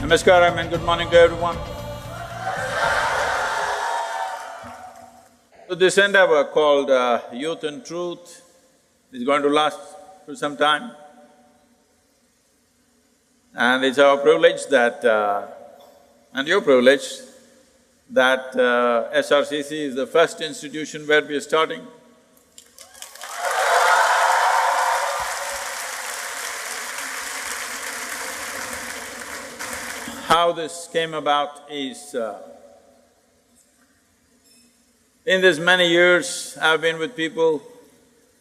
Namaskaram and good morning to everyone. So this endeavor called Youth and Truth is going to last for some time. And it's our privilege that, and your privilege, that SRCC is the first institution where we are starting. How this came about is, in these many years I've been with people,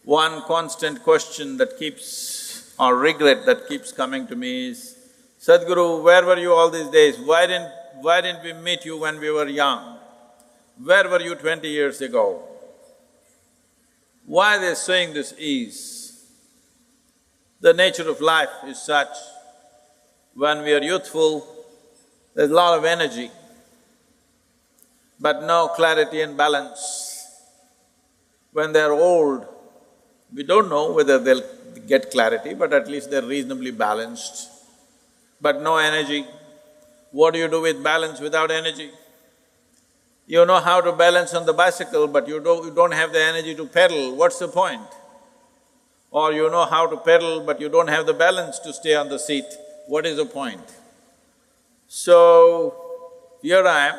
one constant question that keeps… or regret that keeps coming to me is, Sadhguru, where were you all these days? Why didn't we meet you when we were young? Where were you 20 years ago? Why they're saying this is, the nature of life is such, when we are youthful, there's a lot of energy, but no clarity and balance. When they're old, we don't know whether they'll get clarity, but at least they're reasonably balanced. But no energy. What do you do with balance without energy? You know how to balance on the bicycle, but you don't have the energy to pedal, what's the point? Or you know how to pedal, but you don't have the balance to stay on the seat, what is the point? So, here I am,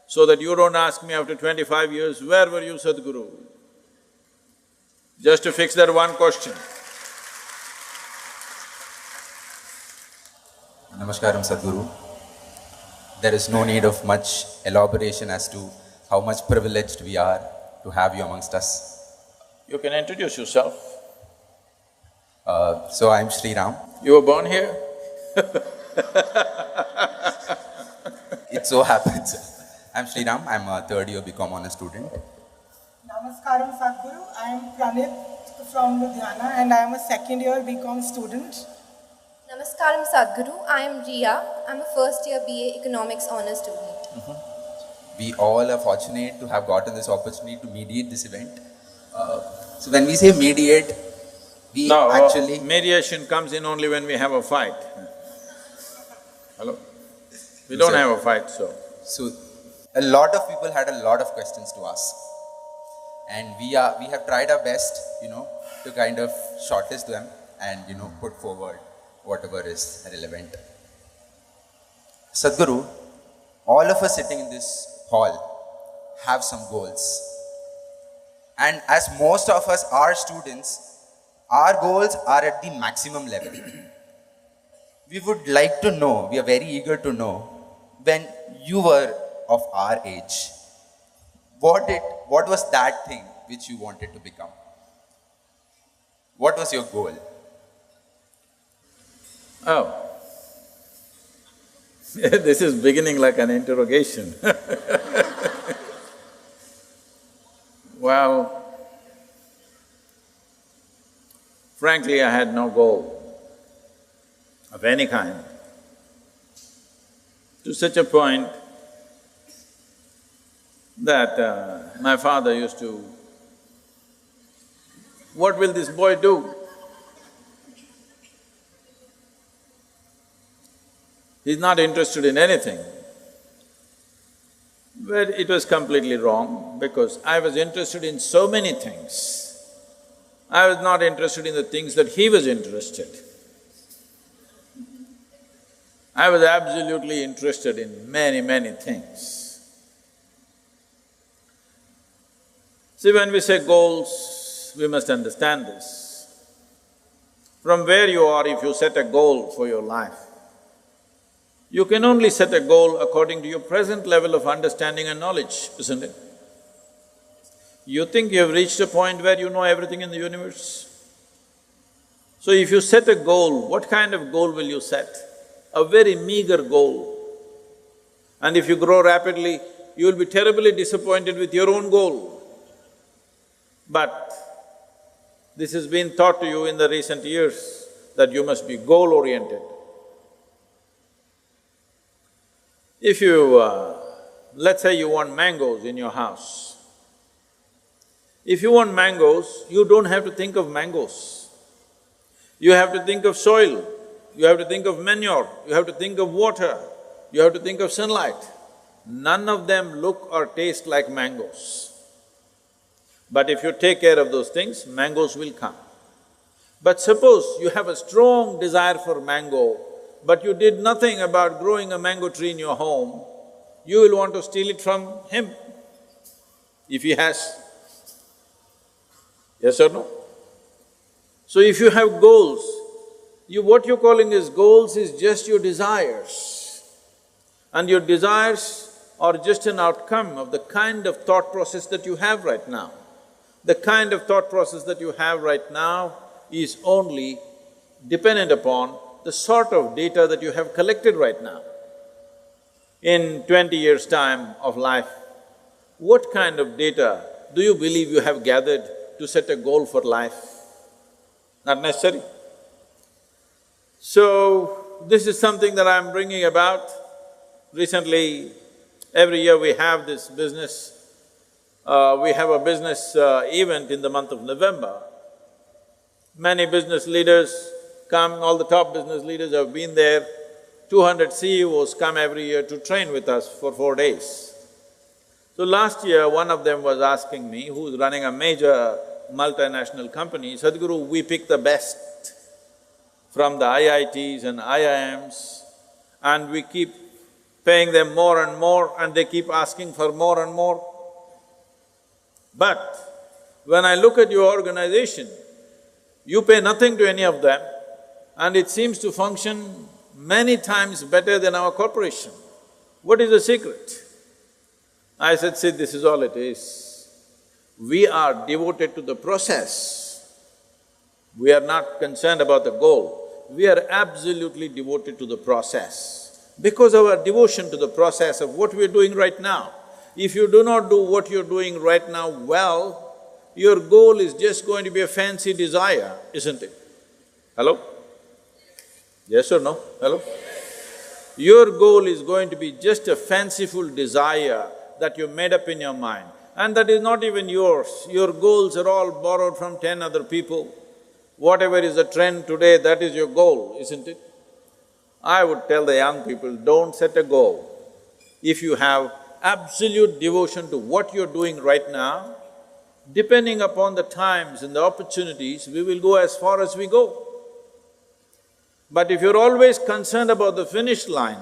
so that you don't ask me after 25 years, where were you, Sadhguru? Just to fix that one question. Namaskaram, Sadhguru. There is no need of much elaboration as to how much privileged we are to have you amongst us. You can introduce yourself. So I'm Sri Ram. You were born here? It so happens. I'm Sri Ram, I'm a third year BCom honors student. Namaskaram, Sadhguru. I am Pranit from Ludhiana and I am a second year BCom student. Namaskaram, Sadhguru. I am Riya. I'm a first year BA Economics honors student. We all are fortunate to have gotten this opportunity to mediate this event. So when we say mediate, we actually… mediation comes in only when we have a fight. Hello? We don't have a fight, so… So, a lot of people had a lot of questions to ask. And we have tried our best, to kind of shortlist them and, put forward whatever is relevant. Sadhguru, all of us sitting in this hall have some goals. And as most of us are students, our goals are at the maximum level. We would like to know, we are very eager to know, when you were of our age, what was that thing which you wanted to become? What was your goal? Oh, this is beginning like an interrogation. Well, frankly, I had no goal of any kind, to such a point that my father used to, what will this boy do? He's not interested in anything. But it was completely wrong because I was interested in so many things. I was not interested in the things that he was interested. I was absolutely interested in many things. See, when we say goals, we must understand this. From where you are, if you set a goal for your life, you can only set a goal according to your present level of understanding and knowledge, isn't it? You think you have reached a point where you know everything in the universe? So if you set a goal, what kind of goal will you set? A very meager goal. And if you grow rapidly, you will be terribly disappointed with your own goal. But this has been taught to you in the recent years that you must be goal-oriented. If you… let's say you want mangoes in your house. If you want mangoes, you don't have to think of mangoes. You have to think of soil. you have to think of manure, you have to think of water, you have to think of sunlight. None of them look or taste like mangoes. But if you take care of those things, mangoes will come. But suppose you have a strong desire for mango, but you did nothing about growing a mango tree in your home, you will want to steal it from him, if he has. Yes or no? So if you have goals, what you're calling as goals is just your desires. And your desires are just an outcome of the kind of thought process that you have right now. The kind of thought process that you have right now is only dependent upon the sort of data that you have collected right now. In 20 years' time of life, what kind of data do you believe you have gathered to set a goal for life? Not necessary. So, this is something that I'm bringing about. Recently, every year we have this business, we have a business event in the month of November. Many business leaders come, all the top business leaders have been there. 200 CEOs come every year to train with us for 4 days. So last year, one of them was asking me, who's running a major multinational company, Sadhguru, we pick the best from the IITs and IIMs and we keep paying them more and more and they keep asking for more and more. But when I look at your organization, you pay nothing to any of them and it seems to function many times better than our corporation. What is the secret? I said, see, this is all it is. We are devoted to the process. We are not concerned about the goal. We are absolutely devoted to the process. Because of our devotion to the process of what we are doing right now, if you do not do what you're doing right now well, your goal is just going to be a fancy desire, isn't it? Hello? Yes or no? Hello? Your goal is going to be just a fanciful desire that you made up in your mind, and that is not even yours. Your goals are all borrowed from 10 other people. Whatever is the trend today, that is your goal, isn't it? I would tell the young people, don't set a goal. If you have absolute devotion to what you're doing right now, depending upon the times and the opportunities, we will go as far as we go. But if you're always concerned about the finish line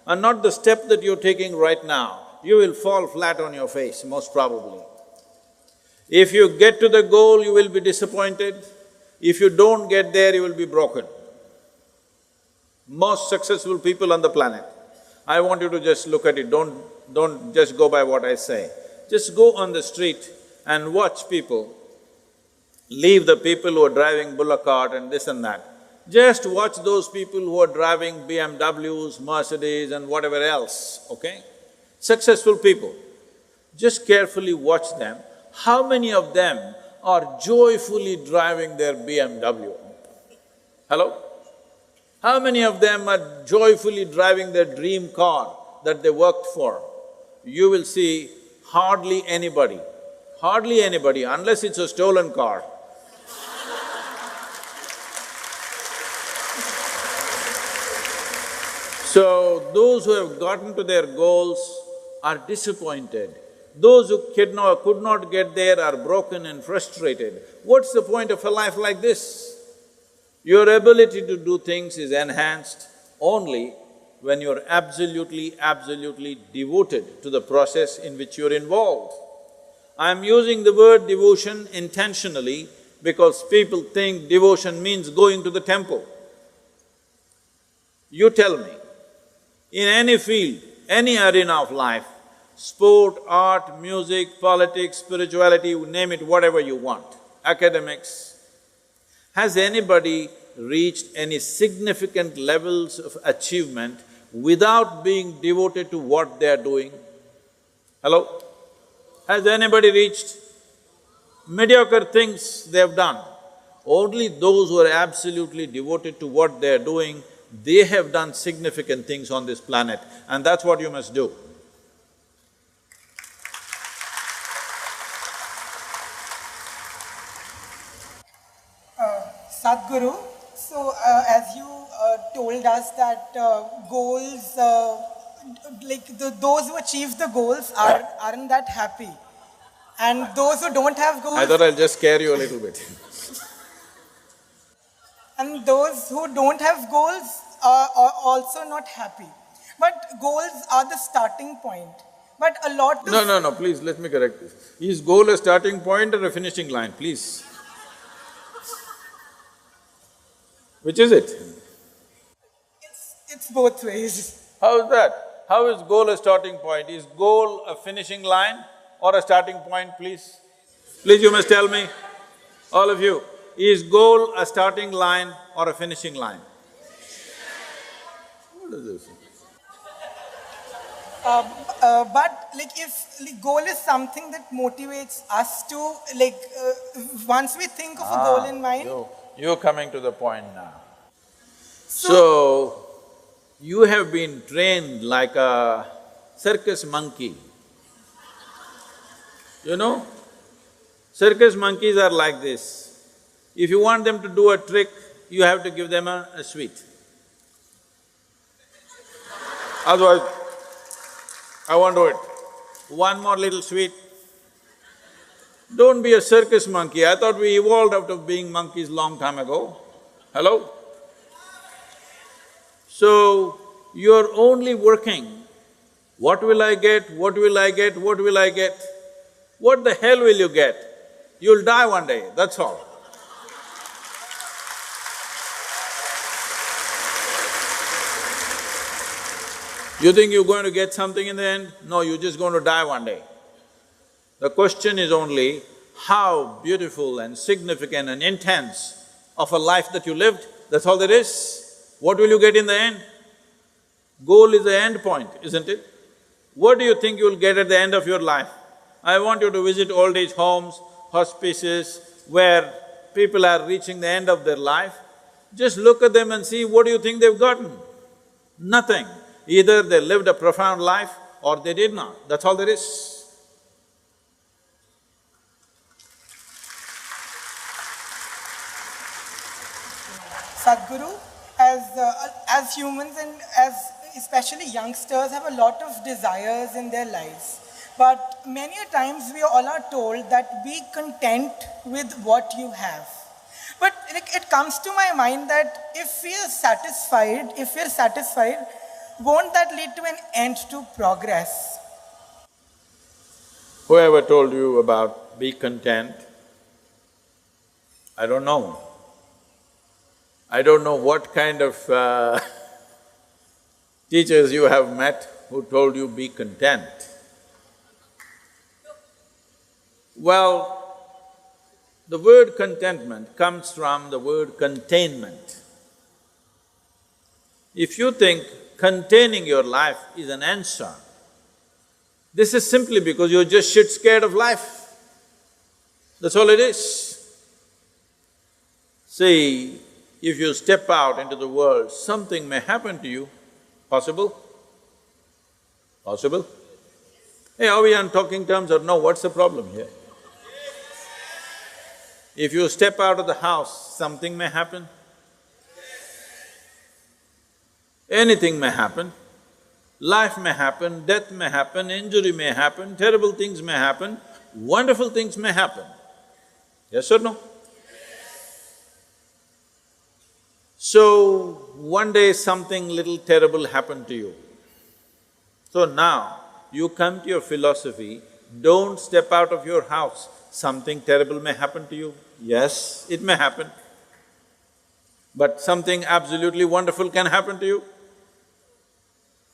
and not the step that you're taking right now, you will fall flat on your face, most probably. If you get to the goal, you will be disappointed. If you don't get there, you will be broken. Most successful people on the planet, I want you to just look at it, don't just go by what I say. Just go on the street and watch people, leave the people who are driving bullock cart and this and that. Just watch those people who are driving BMWs, Mercedes and whatever else, okay? Successful people. Just carefully watch them. How many of them are joyfully driving their BMW? Hello? How many of them are joyfully driving their dream car that they worked for? You will see hardly anybody, unless it's a stolen car. So, those who have gotten to their goals are disappointed. Those who could not get there are broken and frustrated. What's the point of a life like this? Your ability to do things is enhanced only when you're absolutely devoted to the process in which you're involved. I'm using the word devotion intentionally because people think devotion means going to the temple. You tell me, in any field, any arena of life, sport, art, music, politics, spirituality, name it whatever you want, academics, has anybody reached any significant levels of achievement without being devoted to what they are doing? Hello? Has anybody reached mediocre things they have done? Only those who are absolutely devoted to what they are doing, they have done significant things on this planet, and that's what you must do. Sadhguru, so as you told us that goals, those who achieve the goals aren't that happy. And those who don't have goals… I thought I'll just scare you a little bit. And those who don't have goals are also not happy. But goals are the starting point. But a lot of… No, please, let me correct this. Is goal a starting point or a finishing line, please? Which is it? It's both ways. How is that? How is goal a starting point? Is goal a finishing line or a starting point, please? Please, you must tell me, all of you, is goal a starting line or a finishing line? What is this? But if goal is something that motivates us to once we think of a goal in mind… You're coming to the point now. So, you have been trained like a circus monkey. You know, circus monkeys are like this. If you want them to do a trick, you have to give them a sweet. Otherwise, I won't do it. One more little sweet. Don't be a circus monkey. I thought we evolved out of being monkeys long time ago. Hello? So, you're only working, what will I get, what will I get, what will I get? What the hell will you get? You'll die one day, that's all. You think you're going to get something in the end? No, you're just going to die one day. The question is only how beautiful and significant and intense of a life that you lived, that's all there is. What will you get in the end? Goal is the end point, isn't it? What do you think you'll get at the end of your life? I want you to visit old age homes, hospices, where people are reaching the end of their life. Just look at them and see what do you think they've gotten? Nothing. Either they lived a profound life or they did not, that's all there is. Sadhguru, as humans and as especially youngsters have a lot of desires in their lives. But many a times we all are told that be content with what you have. But it comes to my mind that if we are satisfied, won't that lead to an end to progress? Whoever told you about be content, I don't know. I don't know what kind of teachers you have met who told you be content. Well, the word contentment comes from the word containment. If you think containing your life is an answer, this is simply because you're just shit scared of life. That's all it is. See, if you step out into the world, something may happen to you. Possible? Possible? Hey, are we on talking terms or no? What's the problem here? If you step out of the house, something may happen. Anything may happen. Life may happen, death may happen, injury may happen, terrible things may happen, wonderful things may happen. Yes or no? So, one day something little terrible happened to you. So now, you come to your philosophy, don't step out of your house, something terrible may happen to you. Yes, it may happen. But something absolutely wonderful can happen to you.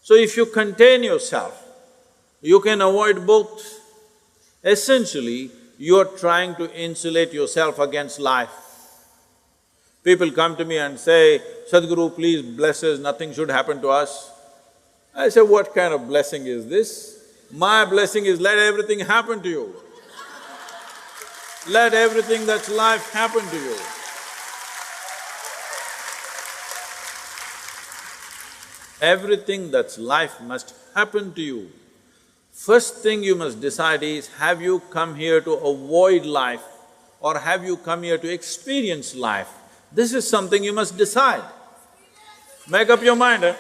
So if you contain yourself, you can avoid both. Essentially, you are trying to insulate yourself against life. People come to me and say, Sadhguru, please bless us, nothing should happen to us. I say, what kind of blessing is this? My blessing is let everything happen to you. Let everything that's life happen to you. Everything that's life must happen to you. First thing you must decide is, have you come here to avoid life or have you come here to experience life? This is something you must decide. Make up your mind, eh?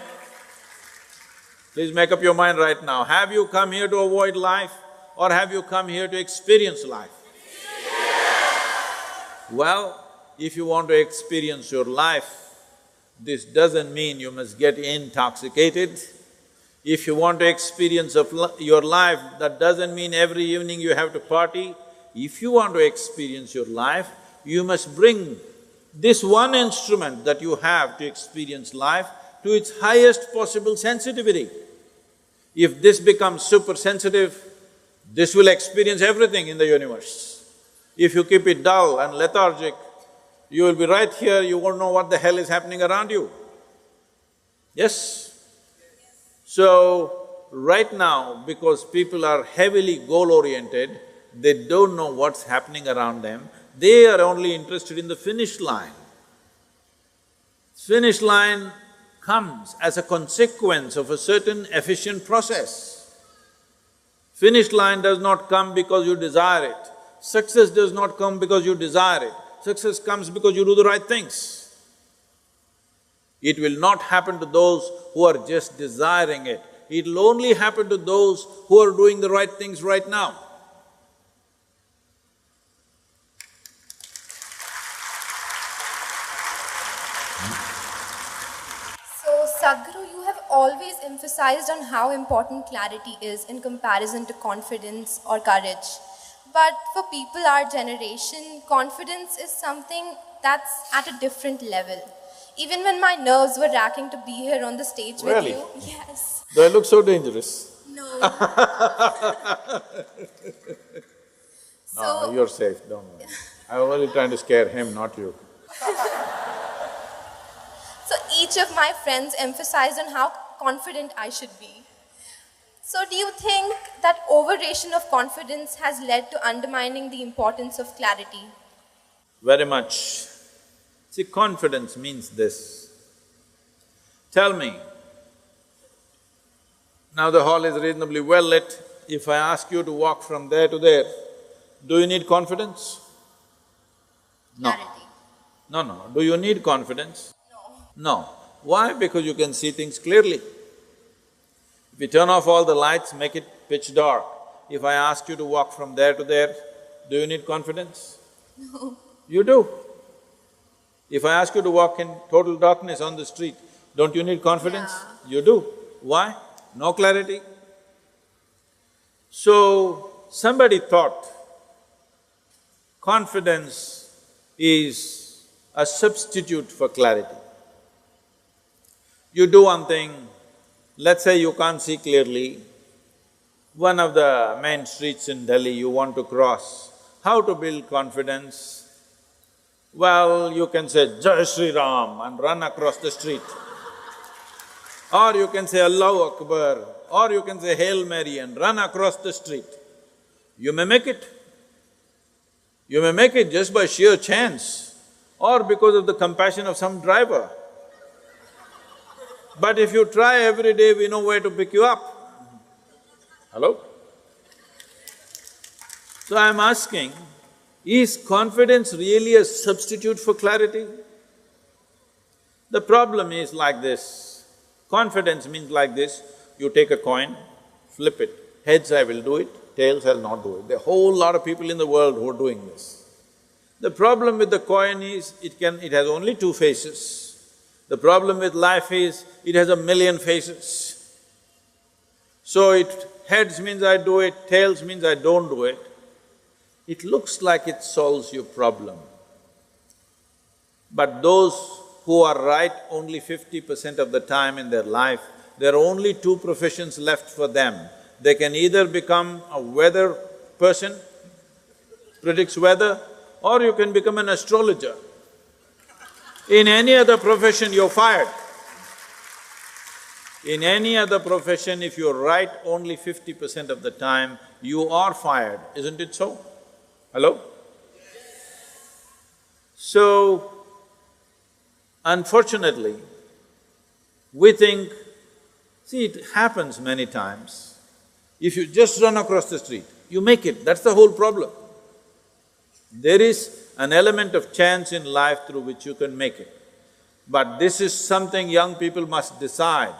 Please make up your mind right now. Have you come here to avoid life or have you come here to experience life? Well, if you want to experience your life, this doesn't mean you must get intoxicated. If you want to experience your life, that doesn't mean every evening you have to party. If you want to experience your life, you must bring this one instrument that you have to experience life to its highest possible sensitivity. If this becomes super sensitive, this will experience everything in the universe. If you keep it dull and lethargic, you will be right here, you won't know what the hell is happening around you. Yes? So, right now, because people are heavily goal-oriented, they don't know what's happening around them, they are only interested in the finish line. Finish line comes as a consequence of a certain efficient process. Finish line does not come because you desire it. Success does not come because you desire it. Success comes because you do the right things. It will not happen to those who are just desiring it. It will only happen to those who are doing the right things right now. So, Sadhguru, you have always emphasized on how important clarity is in comparison to confidence or courage. But for people our generation, confidence is something that's at a different level. Even when my nerves were racking to be here on the stage Really? with you… Yes. Do I look so dangerous? No. No, you're safe, don't worry. I was only trying to scare him, not you. So each of my friends emphasized on how confident I should be. So do you think that overration of confidence has led to undermining the importance of clarity? Very much. See, confidence means this. Tell me, now the hall is reasonably well lit, if I ask you to walk from there to there, do you need confidence? No. Clarity. No. Do you need confidence? No. No. Why? Because you can see things clearly. If you turn off all the lights, make it pitch dark, if I ask you to walk from there to there, do you need confidence? No. You do. If I ask you to walk in total darkness on the street, don't you need confidence? Yeah. You do. Why? No clarity. So, somebody thought confidence is a substitute for clarity. You do one thing, let's say you can't see clearly, one of the main streets in Delhi you want to cross, how to build confidence? Well, you can say, Jai Shri Ram and run across the street. Or you can say, Allahu Akbar, or you can say, Hail Mary and run across the street. You may make it. You may make it just by sheer chance or because of the compassion of some driver. But if you try every day, we know where to pick you up. Hello? So I'm asking, is confidence really a substitute for clarity? The problem is like this, confidence means like this, you take a coin, flip it, heads I will do it, tails I'll not do it. There are a whole lot of people in the world who are doing this. The problem with the coin is, it has only two faces. The problem with life is, it has a million faces. So heads means I do it, tails means I don't do it. It looks like it solves your problem. But those who are right only 50% of the time in their life, there are only two professions left for them. They can either become a weather person, predicts weather, or you can become an astrologer. In any other profession, you're fired. In any other profession, if you're right only 50% of the time, you are fired, isn't it so? Hello? So, unfortunately, we think, see, it happens many times. If you just run across the street, you make it, that's the whole problem. There is an element of chance in life through which you can make it. But this is something young people must decide.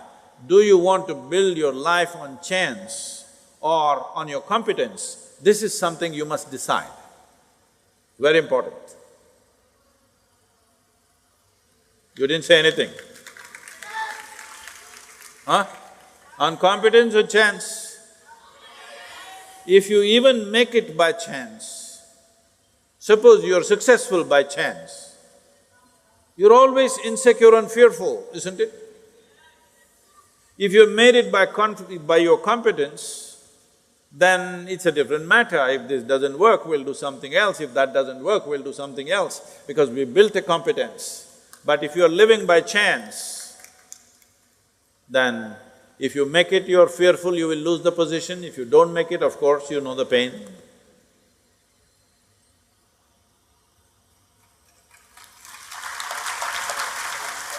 Do you want to build your life on chance or on your competence? This is something you must decide. Very important. You didn't say anything. Huh? On competence or chance? If you even make it by chance, suppose you're successful by chance, you're always insecure and fearful, isn't it? If you've made it by your competence, then it's a different matter. If this doesn't work, we'll do something else. If that doesn't work, we'll do something else, because we built a competence. But if you're living by chance, then if you make it, you're fearful, you will lose the position. If you don't make it, of course, you know the pain.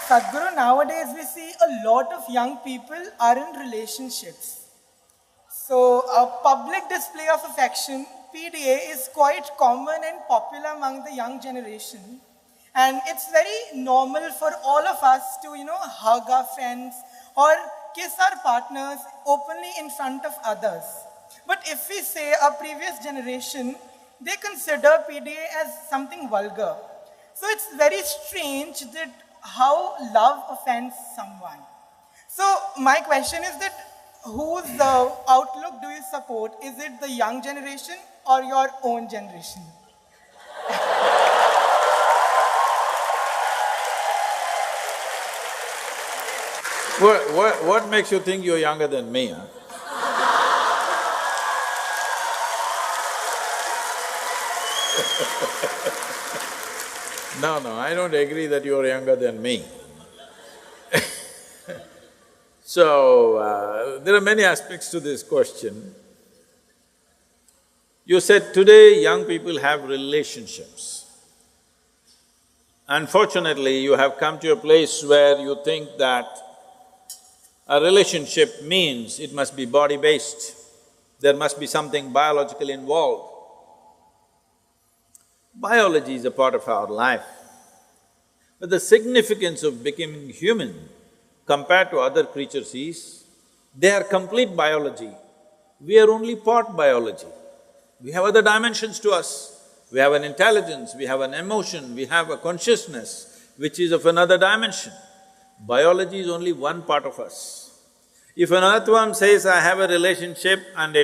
Sadhguru, nowadays we see a lot of young people are in relationships. So a public display of affection, PDA, is quite common and popular among the young generation. And it's very normal for all of us to, hug our friends or kiss our partners openly in front of others. But if we say a previous generation, they consider PDA as something vulgar. So it's very strange that how love offends someone. So my question is that whose outlook do you support? Is it the young generation or your own generation? What makes you think you're younger than me, huh? No, I don't agree that you're younger than me. So, there are many aspects to this question. You said today young people have relationships. Unfortunately, you have come to a place where you think that a relationship means it must be body-based, there must be something biological involved. Biology is a part of our life, but the significance of becoming human compared to other creatures is, they are complete biology, we are only part biology. We have other dimensions to us. We have an intelligence, we have an emotion, we have a consciousness which is of another dimension. Biology is only one part of us. If an earthworm says, I have a relationship and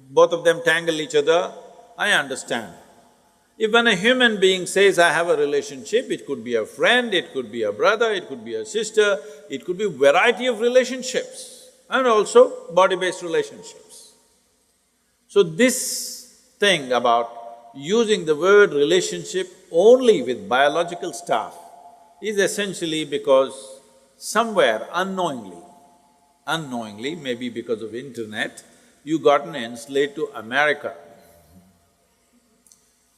both of them tangle each other, I understand. If when a human being says, I have a relationship, it could be a friend, it could be a brother, it could be a sister, it could be a variety of relationships and also body-based relationships. So this thing about using the word relationship only with biological stuff is essentially because somewhere unknowingly, maybe because of internet, you gotten enslaved to America.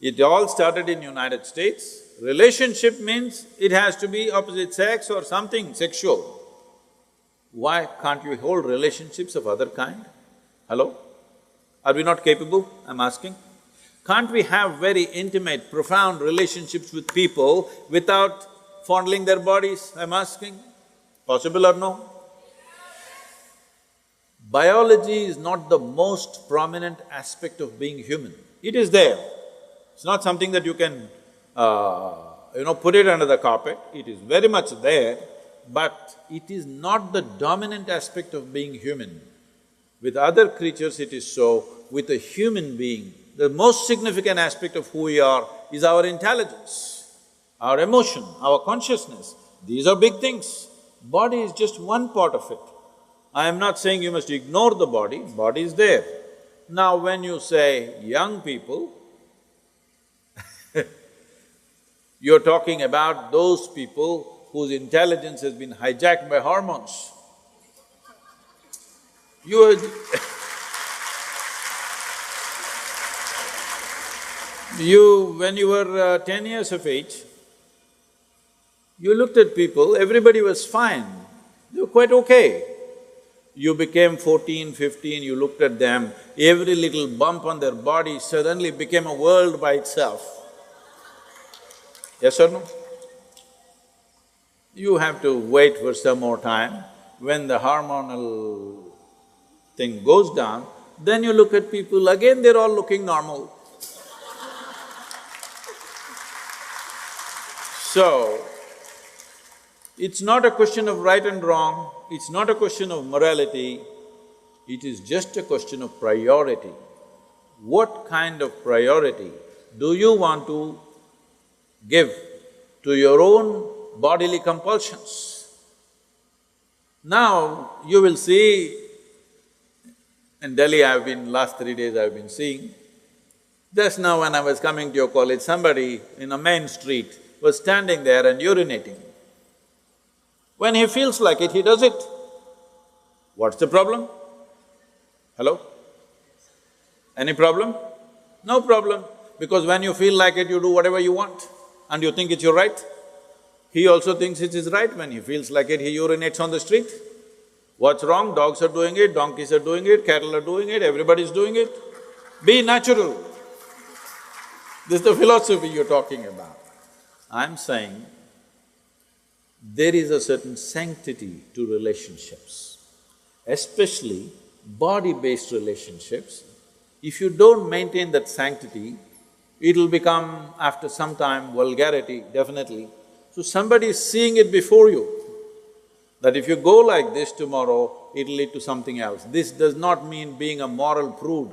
It all started in United States. Relationship means it has to be opposite sex or something sexual. Why can't you hold relationships of other kind? Hello? Are we not capable, I'm asking? Can't we have very intimate, profound relationships with people without fondling their bodies, I'm asking? Possible or no? Biology is not the most prominent aspect of being human. It is there. It's not something that you can, put it under the carpet. It is very much there, but it is not the dominant aspect of being human. With other creatures it is so, with a human being, the most significant aspect of who we are is our intelligence, our emotion, our consciousness. These are big things. Body is just one part of it. I am not saying you must ignore the body is there. Now when you say young people, you're talking about those people whose intelligence has been hijacked by hormones. When you were 10 years of age, you looked at people, everybody was fine, they were quite okay. You became 14, 15, you looked at them, every little bump on their body suddenly became a world by itself. Yes or no? You have to wait for some more time. When the hormonal thing goes down, then you look at people, again they're all looking normal. So, it's not a question of right and wrong, it's not a question of morality, it is just a question of priority. What kind of priority do you want to give to your own bodily compulsions? Now, you will see, in Delhi last 3 days I've been seeing, just now when I was coming to your college, somebody in a main street was standing there and urinating. When he feels like it, he does it. What's the problem? Hello? Any problem? No problem, because when you feel like it, you do whatever you want and you think it's your right. He also thinks it is right. When he feels like it, he urinates on the street. What's wrong? Dogs are doing it, donkeys are doing it, cattle are doing it, everybody's doing it. Be natural. This is the philosophy you're talking about. I'm saying there is a certain sanctity to relationships, especially body-based relationships. If you don't maintain that sanctity, it'll become, after some time, vulgarity, definitely. So somebody is seeing it before you, that if you go like this tomorrow, it'll lead to something else. This does not mean being a moral prude,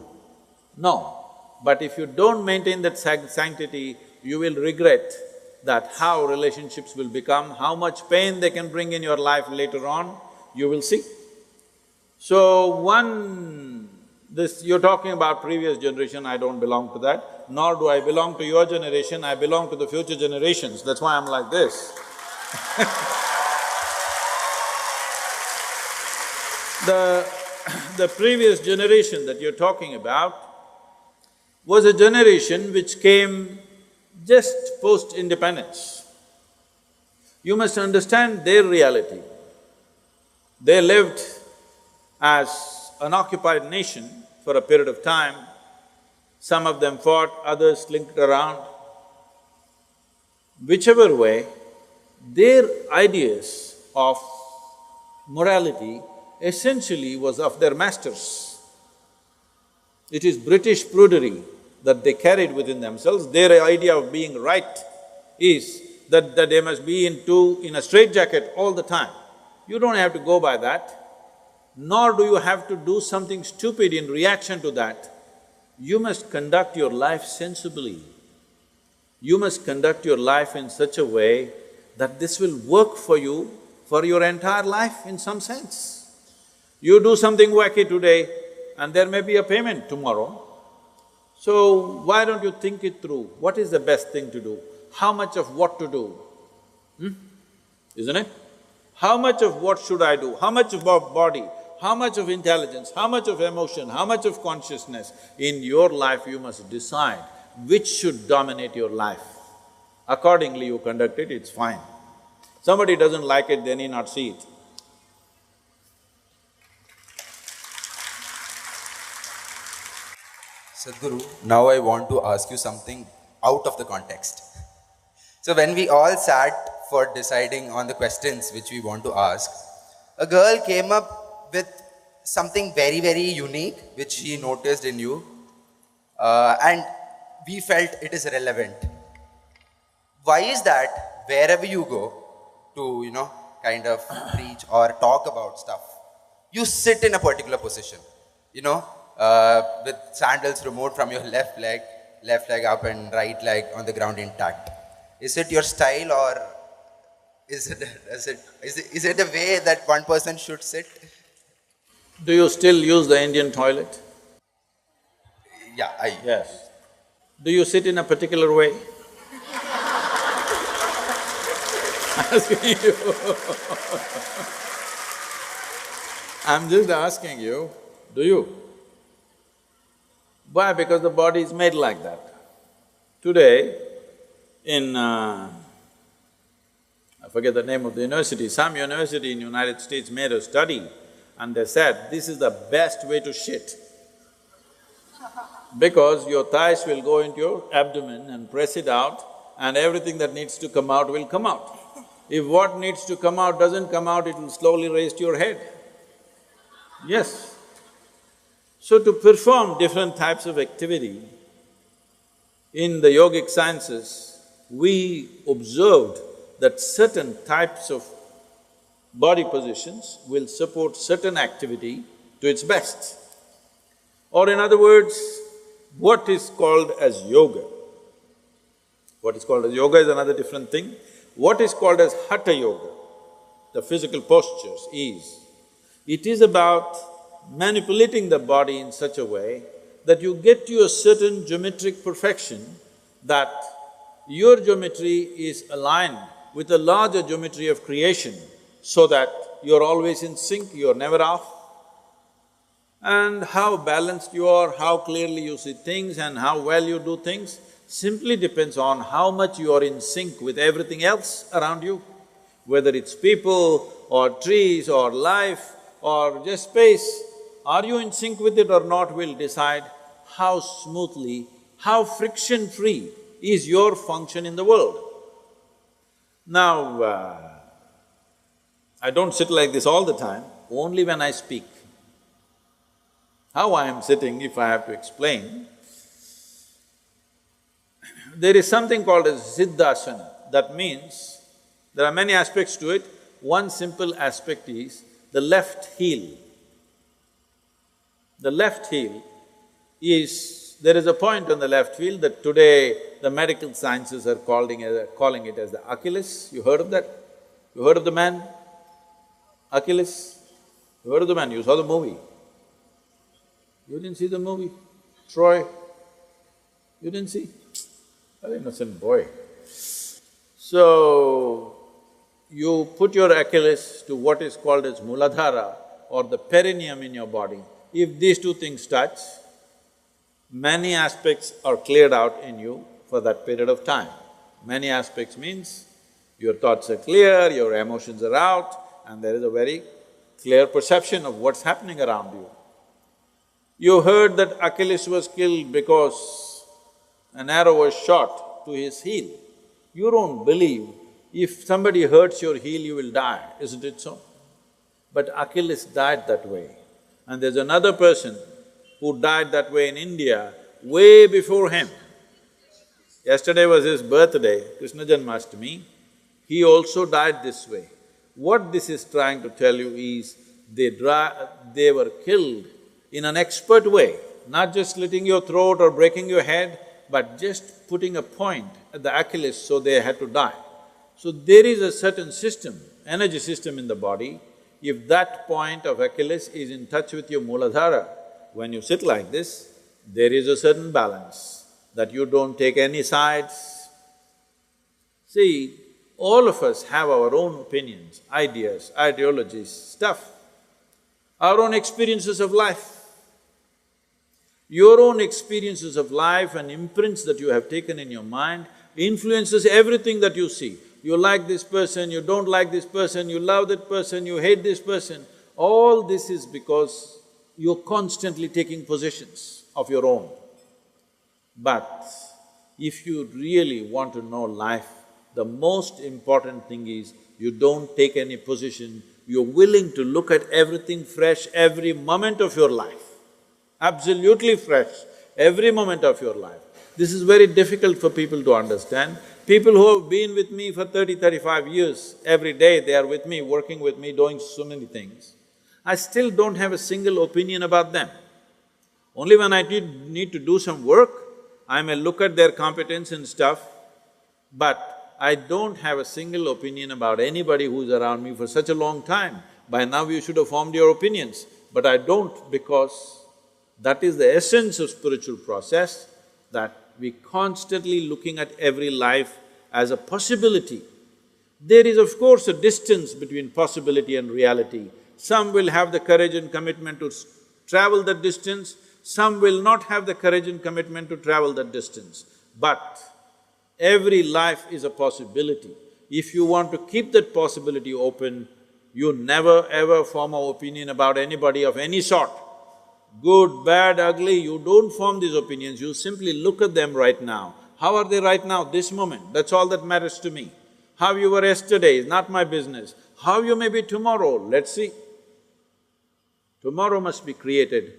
no. But if you don't maintain that sanctity, you will regret that how relationships will become, how much pain they can bring in your life later on, you will see. So you're talking about previous generation, I don't belong to that, nor do I belong to your generation, I belong to the future generations, that's why I'm like this. The previous generation that you're talking about was a generation which came just post-independence. You must understand their reality. They lived as an occupied nation for a period of time. Some of them fought, others slinked around. Whichever way, their ideas of morality essentially was of their masters. It is British prudery that they carried within themselves. Their idea of being right is that they must be in a straitjacket all the time. You don't have to go by that, nor do you have to do something stupid in reaction to that. You must conduct your life sensibly. You must conduct your life in such a way that this will work for you for your entire life in some sense. You do something wacky today and there may be a payment tomorrow. So, why don't you think it through? What is the best thing to do? How much of what to do? Isn't it? How much of what should I do? How much of body? How much of intelligence? How much of emotion? How much of consciousness? In your life you must decide which should dominate your life. Accordingly you conduct it, it's fine. Somebody doesn't like it, they need not see it. Sadhguru, now I want to ask you something out of the context. So when we all sat for deciding on the questions which we want to ask, a girl came up with something very, very unique which she noticed in you, and we felt it is relevant. Why is that wherever you go to, kind of preach or talk about stuff, you sit in a particular position, with sandals removed from your left leg up and right leg on the ground intact? Is it your style, or is it the way that one person should sit? Do you still use the Indian toilet? Yeah, Yes. Do you sit in a particular way? Asking you. I'm just asking you, do you? Why? Because the body is made like that. Today, I forget the name of the university, some university in United States made a study and they said, this is the best way to shit. Because your thighs will go into your abdomen and press it out and everything that needs to come out will come out. If what needs to come out doesn't come out, it will slowly raise to your head. Yes. So to perform different types of activity, in the yogic sciences, we observed that certain types of body positions will support certain activity to its best. Or in other words, what is called as yoga. What is called as yoga is another different thing. What is called as hatha yoga, the physical postures, it is about manipulating the body in such a way that you get to a certain geometric perfection, that your geometry is aligned with the larger geometry of creation, so that you're always in sync, you're never off. And how balanced you are, how clearly you see things and how well you do things simply depends on how much you are in sync with everything else around you. Whether it's people or trees or life or just space, are you in sync with it or not will decide how smoothly, how friction-free is your function in the world. Now, I don't sit like this all the time, only when I speak. How I am sitting, if I have to explain, there is something called as siddhasana. That means, there are many aspects to it. One simple aspect is the left heel. The left heel is… there is a point on the left heel that today the medical sciences are calling it as the Achilles. You heard of that? You heard of the man? Achilles? You heard of the man? You saw the movie. You didn't see the movie? Troy? You didn't see? An innocent boy. So, you put your Achilles to what is called as Muladhara or the perineum in your body. If these two things touch, many aspects are cleared out in you for that period of time. Many aspects means your thoughts are clear, your emotions are out, and there is a very clear perception of what's happening around you. You heard that Achilles was killed because an arrow was shot to his heel. You don't believe if somebody hurts your heel, you will die, isn't it so? But Achilles died that way. And there's another person who died that way in India way before him. Yesterday was his birthday, Krishna Janmashtami. He also died this way. What this is trying to tell you is, they were killed in an expert way, not just slitting your throat or breaking your head, but just putting a point at the Achilles, so they had to die. So there is a certain system, energy system in the body. If that point of Achilles is in touch with your Muladhara, when you sit like this, there is a certain balance, that you don't take any sides. See, all of us have our own opinions, ideas, ideologies, stuff, our own experiences of life. Your own experiences of life and imprints that you have taken in your mind influences everything that you see. You like this person, you don't like this person, you love that person, you hate this person. All this is because you're constantly taking positions of your own. But if you really want to know life, the most important thing is you don't take any position, you're willing to look at everything fresh every moment of your life. Absolutely fresh, every moment of your life. This is very difficult for people to understand. People who have been with me for 35 years, every day they are with me, working with me, doing so many things. I still don't have a single opinion about them. Only when I need to do some work, I may look at their competence and stuff, but I don't have a single opinion about anybody who's around me for such a long time. By now you should have formed your opinions, but I don't, because that is the essence of spiritual process, that we constantly looking at every life as a possibility. There is of course a distance between possibility and reality. Some will have the courage and commitment to travel that distance, some will not have the courage and commitment to travel that distance. But every life is a possibility. If you want to keep that possibility open, you never ever form an opinion about anybody of any sort. Good, bad, ugly, you don't form these opinions, you simply look at them right now. How are they right now, this moment? That's all that matters to me. How you were yesterday is not my business. How you may be tomorrow, let's see. Tomorrow must be created,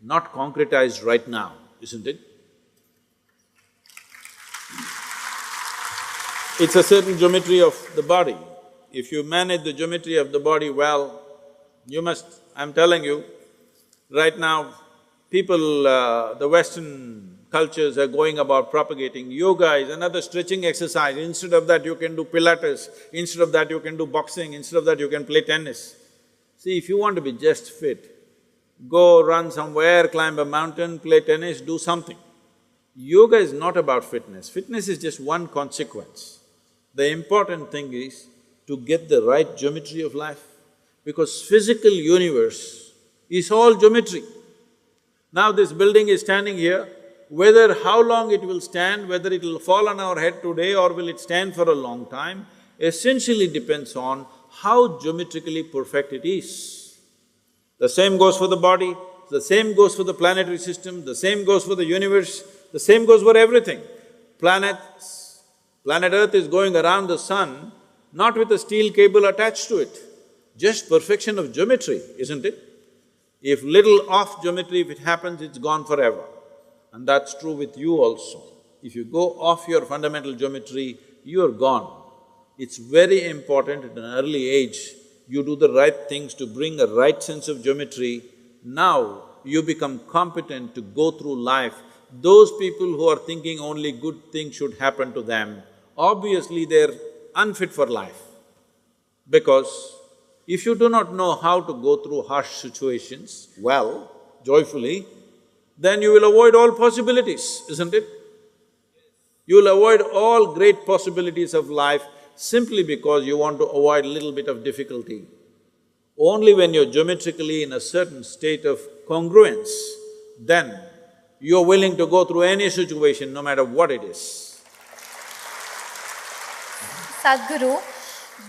not concretized right now, isn't it? It's a certain geometry of the body. If you manage the geometry of the body well, you must… I'm telling you, right now, people, the Western cultures are going about propagating yoga is another stretching exercise. Instead of that, you can do Pilates, instead of that, you can do boxing, instead of that, you can play tennis. See, if you want to be just fit, go run somewhere, climb a mountain, play tennis, do something. Yoga is not about fitness. Fitness is just one consequence. The important thing is to get the right geometry of life, because physical universe is all geometry. Now this building is standing here, whether how long it will stand, whether it will fall on our head today or will it stand for a long time, essentially depends on how geometrically perfect it is. The same goes for the body, the same goes for the planetary system, the same goes for the universe, the same goes for everything. Planet Earth is going around the sun, not with a steel cable attached to it, just perfection of geometry, isn't it? If little off geometry, if it happens, it's gone forever. And that's true with you also. If you go off your fundamental geometry, you're gone. It's very important at an early age, you do the right things to bring a right sense of geometry. Now, you become competent to go through life. Those people who are thinking only good things should happen to them, obviously they're unfit for life. Because if you do not know how to go through harsh situations well, joyfully, then you will avoid all possibilities, isn't it? You will avoid all great possibilities of life simply because you want to avoid a little bit of difficulty. Only when you're geometrically in a certain state of congruence, then you're willing to go through any situation, no matter what it is. Sadhguru,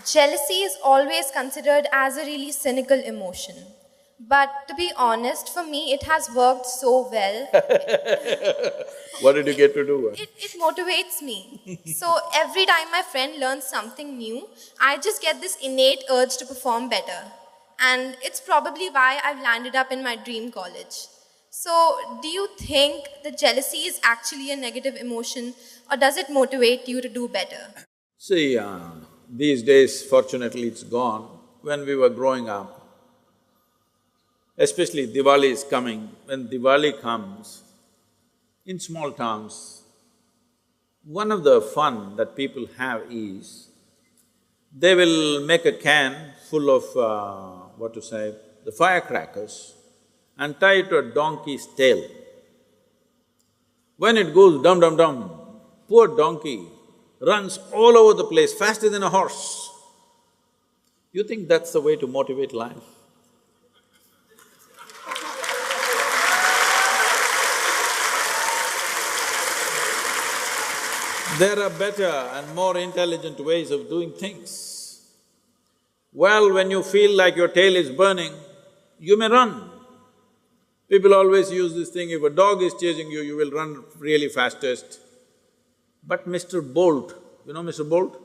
jealousy is always considered as a really cynical emotion. But to be honest, for me, it has worked so well. What did you get to do? It motivates me. So every time my friend learns something new, I just get this innate urge to perform better. And it's probably why I've landed up in my dream college. So, do you think that jealousy is actually a negative emotion, or does it motivate you to do better? See, these days, fortunately it's gone. When we were growing up, especially Diwali is coming, when Diwali comes, in small towns, one of the fun that people have is, they will make a can full of, the firecrackers and tie it to a donkey's tail. When it goes dum-dum-dum, poor donkey runs all over the place faster than a horse. You think that's the way to motivate life? There are better and more intelligent ways of doing things. Well, when you feel like your tail is burning, you may run. People always use this thing, if a dog is chasing you, you will run really fastest. But Mr. Bolt, you know Mr. Bolt?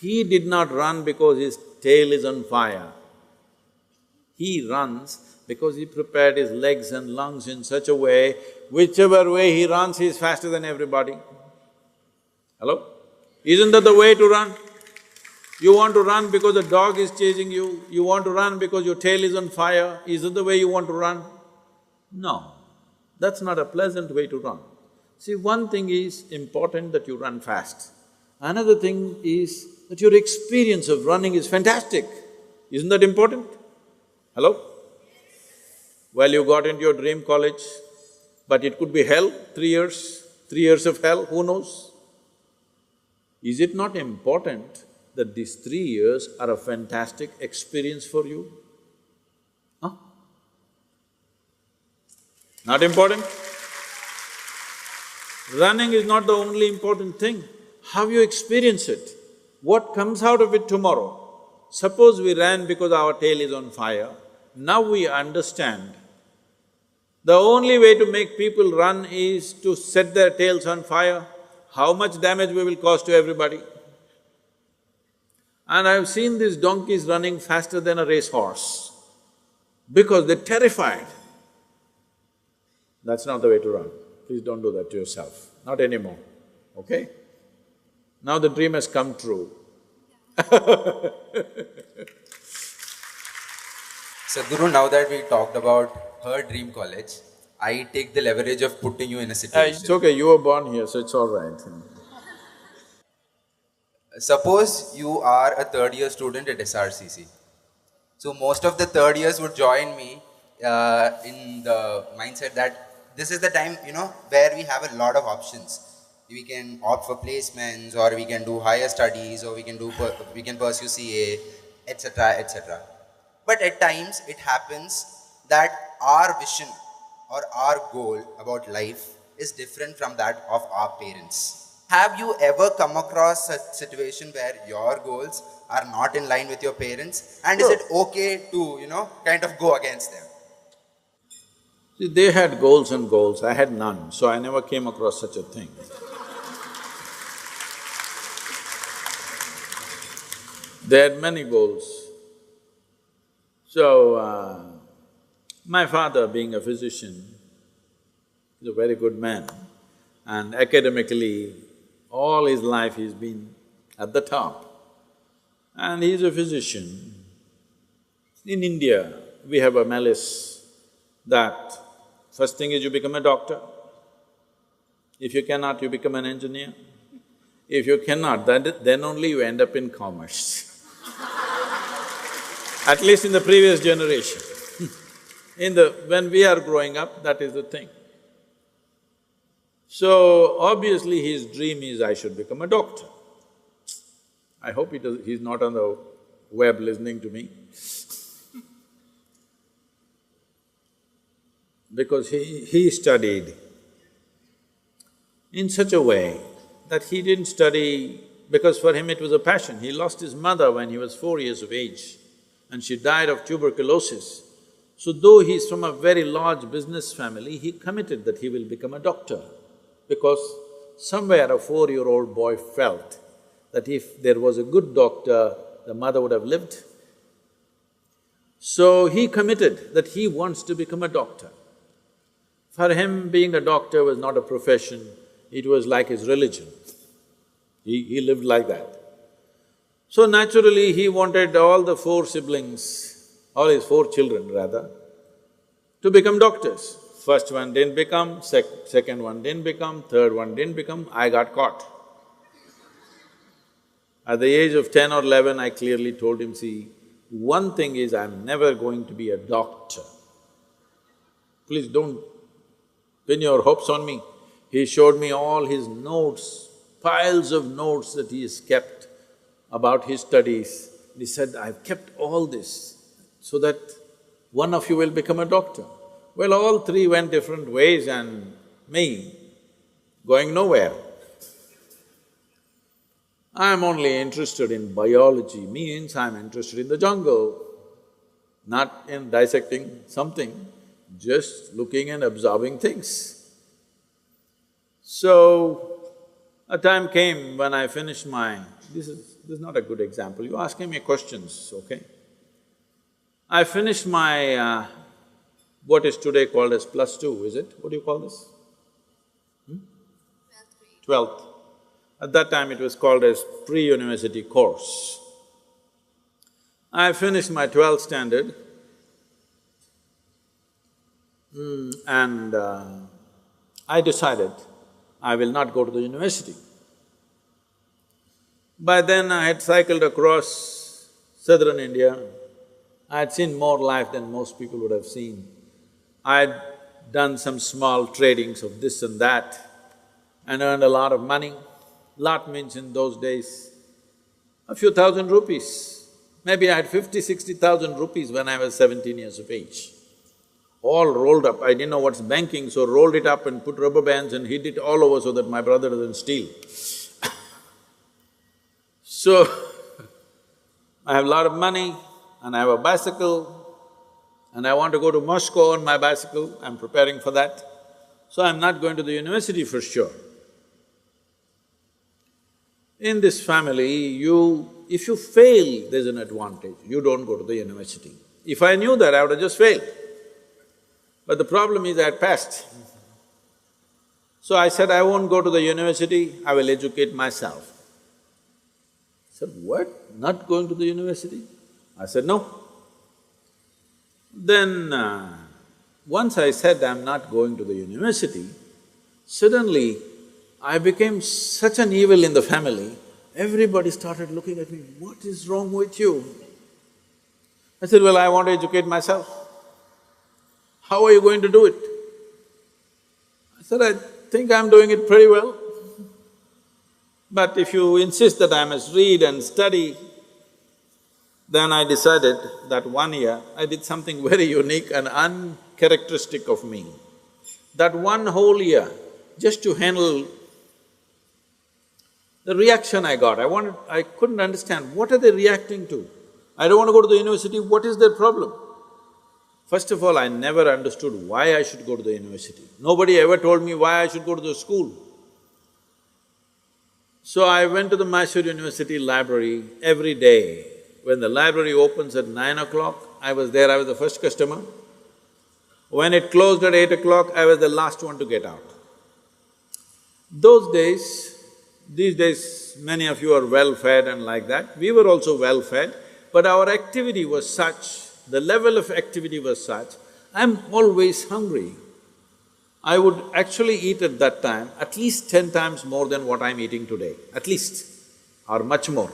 He did not run because his tail is on fire. He runs because he prepared his legs and lungs in such a way, whichever way he runs, he is faster than everybody. Hello? Isn't that the way to run? You want to run because the dog is chasing you, you want to run because your tail is on fire, is that the way you want to run? No, that's not a pleasant way to run. See, one thing is important that you run fast. Another thing is that your experience of running is fantastic. Isn't that important? Hello? Well, you got into your dream college, but it could be hell, 3 years of hell, who knows? Is it not important that these 3 years are a fantastic experience for you? Huh? Not important? Running is not the only important thing, how you experience it, what comes out of it tomorrow. Suppose we ran because our tail is on fire, now we understand the only way to make people run is to set their tails on fire. How much damage we will cause to everybody? And I've seen these donkeys running faster than a racehorse because they're terrified. That's not the way to run. Please don't do that to yourself, not anymore, okay? Now the dream has come true. Sadhguru, now that we talked about her dream college, I take the leverage of putting you in a situation. It's okay, you were born here, so it's all right. Suppose you are a third-year student at SRCC. So most of the third years would join me in the mindset that this is the time, where we have a lot of options. We can opt for placements, or we can do higher studies, or we can pursue CA, etc., etc. But at times it happens that our vision or our goal about life is different from that of our parents. Have you ever come across a situation where your goals are not in line with your parents? And is it okay to, kind of go against them? See, they had goals and goals, I had none, so I never came across such a thing. They had many goals. So, my father, being a physician, is a very good man, and academically, all his life he's been at the top. And he's a physician. In India, we have a malice that first thing is you become a doctor. If you cannot, you become an engineer. If you cannot, then only you end up in commerce. At least in the previous generation. When we are growing up, that is the thing. So, obviously his dream is, I should become a doctor. I hope he's not on the web listening to me. Because he studied in such a way that he didn't study because for him it was a passion. He lost his mother when he was 4 years of age and she died of tuberculosis. So though he's from a very large business family, he committed that he will become a doctor because somewhere a 4-year-old boy felt that if there was a good doctor, the mother would have lived. So he committed that he wants to become a doctor. For him, being a doctor was not a profession, it was like his religion. He lived like that. So naturally, he wanted all the 4 siblings, all his 4 children rather, to become doctors. First one didn't become, second one didn't become, third one didn't become, I got caught. At the age of 10 or 11, I clearly told him, see, one thing is I'm never going to be a doctor. Please don't pin your hopes on me. He showed me all his notes, piles of notes that he has kept about his studies. He said, I've kept all this so that one of you will become a doctor. Well, all 3 went different ways and me, going nowhere. I'm only interested in biology, means I'm interested in the jungle, not in dissecting something, just looking and observing things. So, a time came when I finished my… This is not a good example, you're asking me questions, okay? I finished my what is today called as +2, is it? What do you call this? 12th. At that time it was called as pre-university course. I finished my 12th standard and I decided I will not go to the university. By then I had cycled across southern India. I had seen more life than most people would have seen. I had done some small tradings of this and that and earned a lot of money. Lot means in those days, a few thousand rupees. Maybe I had 50,000–60,000 rupees when I was 17 years of age. All rolled up, I didn't know what's banking, so rolled it up and put rubber bands and hid it all over so that my brother doesn't steal. So, I have a lot of money and I have a bicycle and I want to go to Moscow on my bicycle, I'm preparing for that. So I'm not going to the university for sure. In this family, if you fail, there's an advantage, you don't go to the university. If I knew that, I would have just failed. But the problem is I had passed. So I said, I won't go to the university, I will educate myself. He said, what? Not going to the university? I said, no. Then once I said I'm not going to the university, suddenly I became such an evil in the family, everybody started looking at me, what is wrong with you? I said, well, I want to educate myself. How are you going to do it? I said, I think I'm doing it pretty well. But if you insist that I must read and study, then I decided that 1 year I did something very unique and uncharacteristic of me. That 1 whole year, just to handle the reaction I got, I couldn't understand, what are they reacting to? I don't want to go to the university, what is their problem? First of all, I never understood why I should go to the university. Nobody ever told me why I should go to the school. So I went to the Mysore University library every day. When the library opens at 9 o'clock, I was there, I was the first customer. When it closed at 8 o'clock, I was the last one to get out. These days, many of you are well-fed and like that. We were also well-fed, but our activity was such, the level of activity was such, I'm always hungry. I would actually eat at that time at least 10 times more than what I'm eating today, at least, or much more.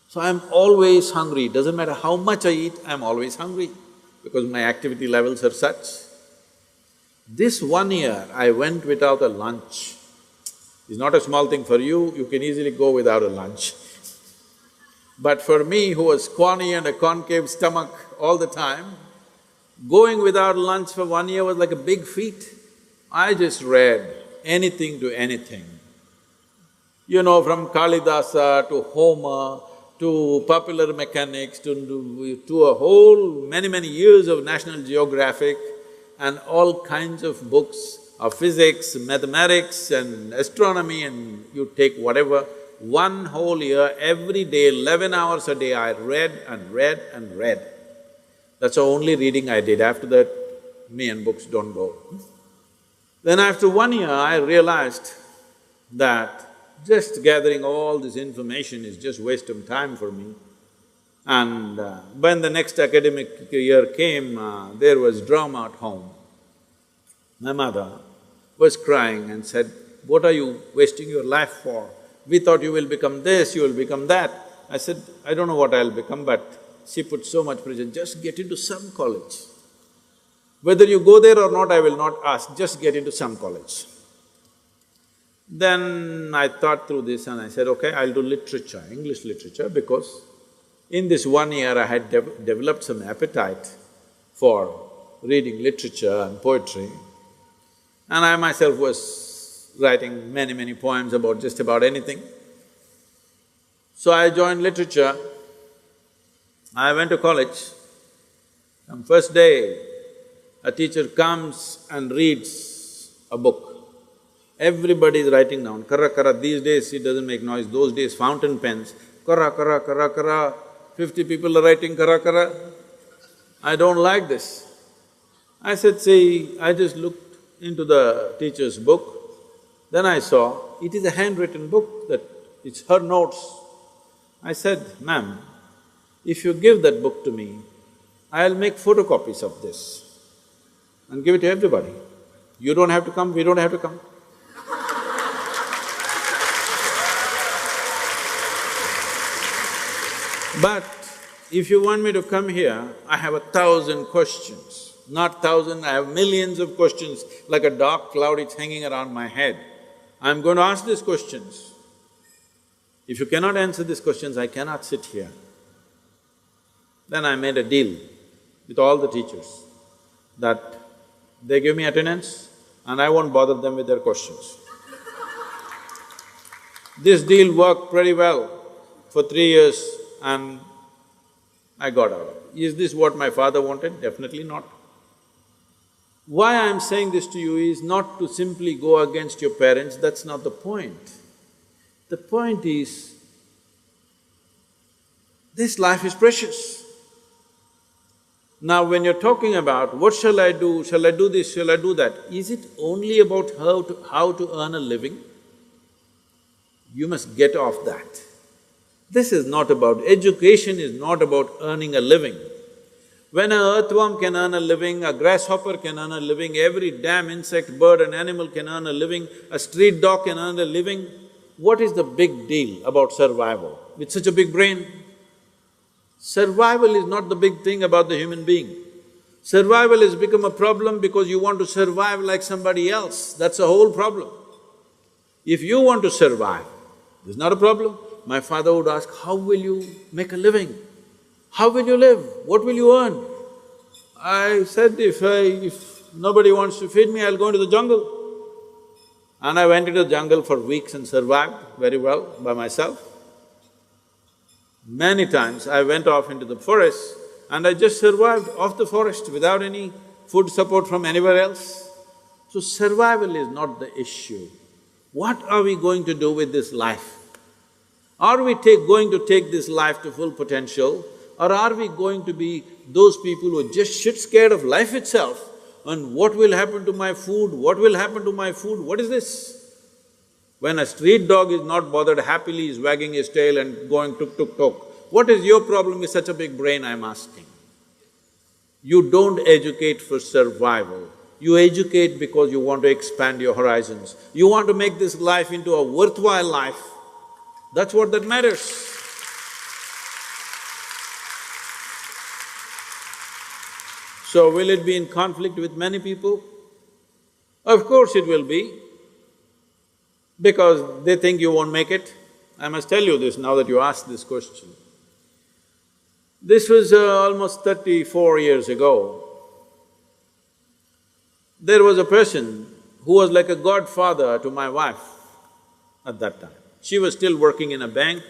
So I'm always hungry, doesn't matter how much I eat, I'm always hungry because my activity levels are such. This 1 year, I went without a lunch. It's not a small thing for you, you can easily go without a lunch. But for me, who was scrawny and a concave stomach all the time, going without lunch for 1 year was like a big feat. I just read anything to anything. You know, from Kalidasa to Homer, to popular mechanics, to a whole many years of National Geographic and all kinds of books of physics, mathematics and astronomy, and you take whatever. 1 whole year, every day, 11 hours a day, I read and read and read. That's the only reading I did. After that, me and books don't go. Then after 1 year, I realized that just gathering all this information is just waste of time for me. And when the next academic year came, there was drama at home. My mother was crying and said, what are you wasting your life for? We thought you will become this, you will become that. I said, I don't know what I'll become, but she put so much pressure, just get into some college. Whether you go there or not, I will not ask, just get into some college. Then I thought through this and I said, okay, I'll do literature, English literature, because in this 1 year I had developed some appetite for reading literature and poetry. And I myself was writing many poems about just about anything. So I joined literature. I went to college. On first day, a teacher comes and reads a book. Everybody is writing down, karra karra, these days it doesn't make noise, those days fountain pens, karra karra karra karra, 50 people are writing karra karra. I don't like this. I said, see, I just looked into the teacher's book, then I saw it is a handwritten book, that it's her notes. I said, ma'am, if you give that book to me, I'll make photocopies of this and give it to everybody. You don't have to come, we don't have to come. But if you want me to come here, I have 1,000 questions. Not 1,000, I have millions of questions, like a dark cloud, it's hanging around my head. I'm going to ask these questions. If you cannot answer these questions, I cannot sit here. Then I made a deal with all the teachers that they give me attendance and I won't bother them with their questions. This deal worked pretty well for 3 years and I got out. Is this what my father wanted? Definitely not. Why I'm saying this to you is not to simply go against your parents, that's not the point. The point is, This life is precious. Now when you're talking about, what shall I do this, shall I do that, is it only about how to earn a living? You must get off that. This is not about… education is not about earning a living. When an earthworm can earn a living, a grasshopper can earn a living, every damn insect, bird and animal can earn a living, a street dog can earn a living, what is the big deal about survival with such a big brain? Survival is not the big thing about the human being. Survival has become a problem because you want to survive like somebody else, that's the whole problem. If you want to survive, there's not a problem. My father would ask, how will you make a living? How will you live? What will you earn? I said, if nobody wants to feed me, I'll go into the jungle. And I went into the jungle for weeks and survived very well by myself. Many times I went off into the forest and I just survived off the forest without any food support from anywhere else. So survival is not the issue. What are we going to do with this life? Are we going to take this life to full potential, or are we going to be those people who are just shit scared of life itself and what will happen to my food, what will happen to my food, what is this? When a street dog is not bothered, happily is wagging his tail and going tuk tuk tuk, what is your problem with such a big brain, I'm asking? You don't educate for survival, you educate because you want to expand your horizons. You want to make this life into a worthwhile life, that's what that matters. So will it be in conflict with many people? Of course it will be, because they think you won't make it. I must tell you this now that you asked this question. This was almost 34 years ago. There was a person who was like a godfather to my wife at that time. She was still working in a bank.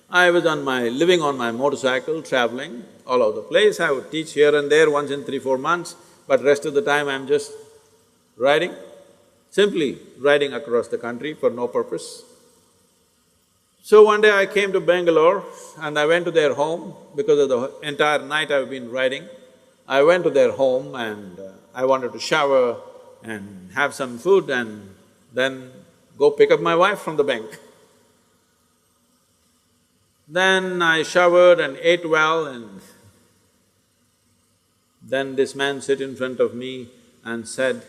I was living on my motorcycle, traveling all over the place. I would teach here and there once in 3-4 months, but rest of the time I'm just riding, simply riding across the country for no purpose. So one day I came to Bangalore and I went to their home because of the entire night I've been riding. I went to their home and I wanted to shower and have some food and then go pick up my wife from the bank. Then I showered and ate well, and then this man sit in front of me and said,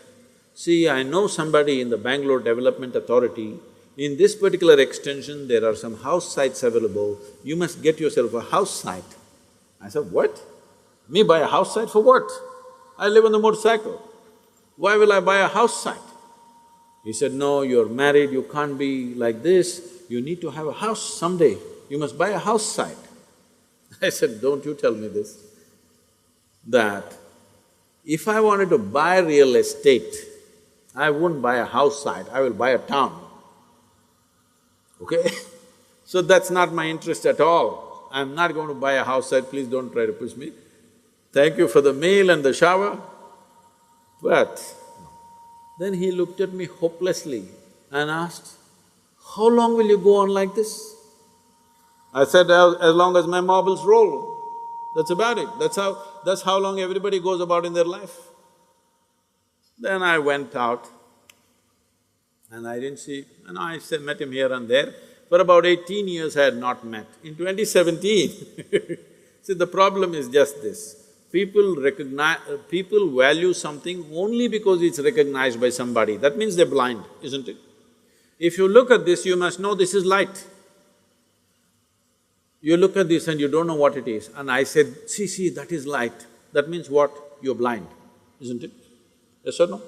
"See, I know somebody in the Bangalore Development Authority, in this particular extension there are some house sites available, you must get yourself a house site." I said, "What? Me buy a house site for what? I live on the motorcycle. Why will I buy a house site?" He said, "No, you're married, you can't be like this, you need to have a house someday. You must buy a house site." I said, "Don't you tell me this, that if I wanted to buy real estate, I wouldn't buy a house site, I will buy a town, okay? So that's not my interest at all. I'm not going to buy a house site, please don't try to push me. Thank you for the meal and the shower, but…" Then he looked at me hopelessly and asked, "How long will you go on like this?" I said, as long as my marbles roll, that's about it. That's how long everybody goes about in their life. Then I went out and I didn't see… and I met him here and there. For about 18 years I had not met. In 2017 see, the problem is just this, people value something only because it's recognized by somebody, that means they're blind, isn't it? If you look at this, you must know this is light. You look at this and you don't know what it is. And I said, see, that is light. That means what? You're blind, isn't it? Yes or no?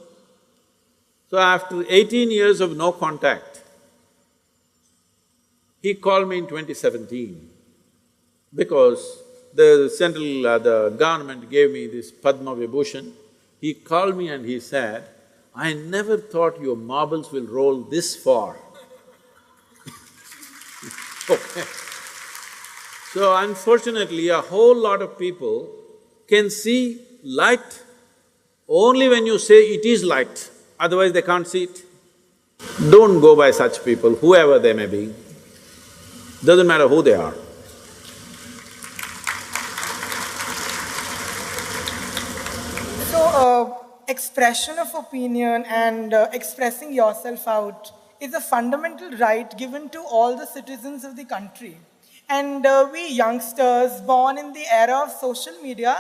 So after 18 years of no contact, he called me in 2017 because the government gave me this Padma Vibhushan. He called me and he said, "I never thought your marbles will roll this far." Okay. So unfortunately, a whole lot of people can see light only when you say it is light, otherwise they can't see it. Don't go by such people, whoever they may be, doesn't matter who they are. So, expression of opinion and expressing yourself out is a fundamental right given to all the citizens of the country. And we youngsters born in the era of social media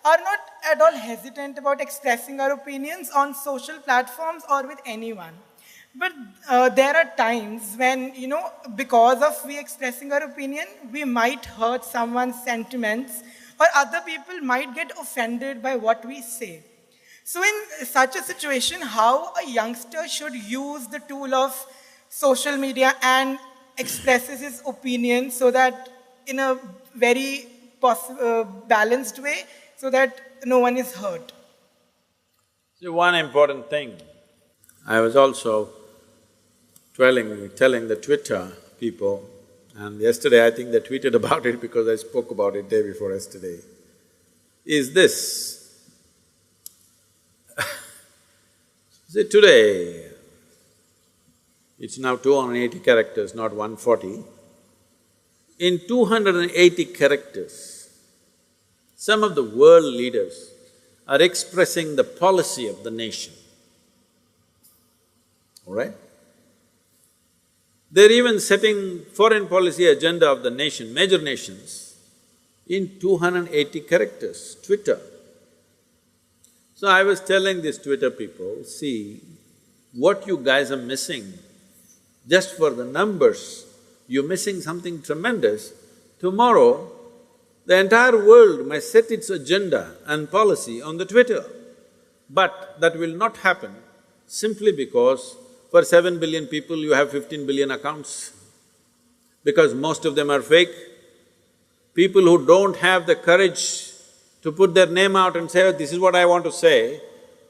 are not at all hesitant about expressing our opinions on social platforms or with anyone. But there are times when, because of we expressing our opinion, we might hurt someone's sentiments or other people might get offended by what we say. So in such a situation, how a youngster should use the tool of social media and expresses his opinion so that in a very balanced way, so that no one is hurt. See, one important thing, I was also telling the Twitter people, and yesterday I think they tweeted about it because I spoke about it day before yesterday, is this. See, today, it's now 280 characters, not 140. In 280 characters, some of the world leaders are expressing the policy of the nation, all right? They're even setting foreign policy agenda of the nation, major nations, in 280 characters, Twitter. So I was telling these Twitter people, see, what you guys are missing, just for the numbers, you're missing something tremendous. Tomorrow, the entire world may set its agenda and policy on the Twitter. But that will not happen simply because for 7 billion people you have 15 billion accounts, because most of them are fake. People who don't have the courage to put their name out and say, oh, this is what I want to say,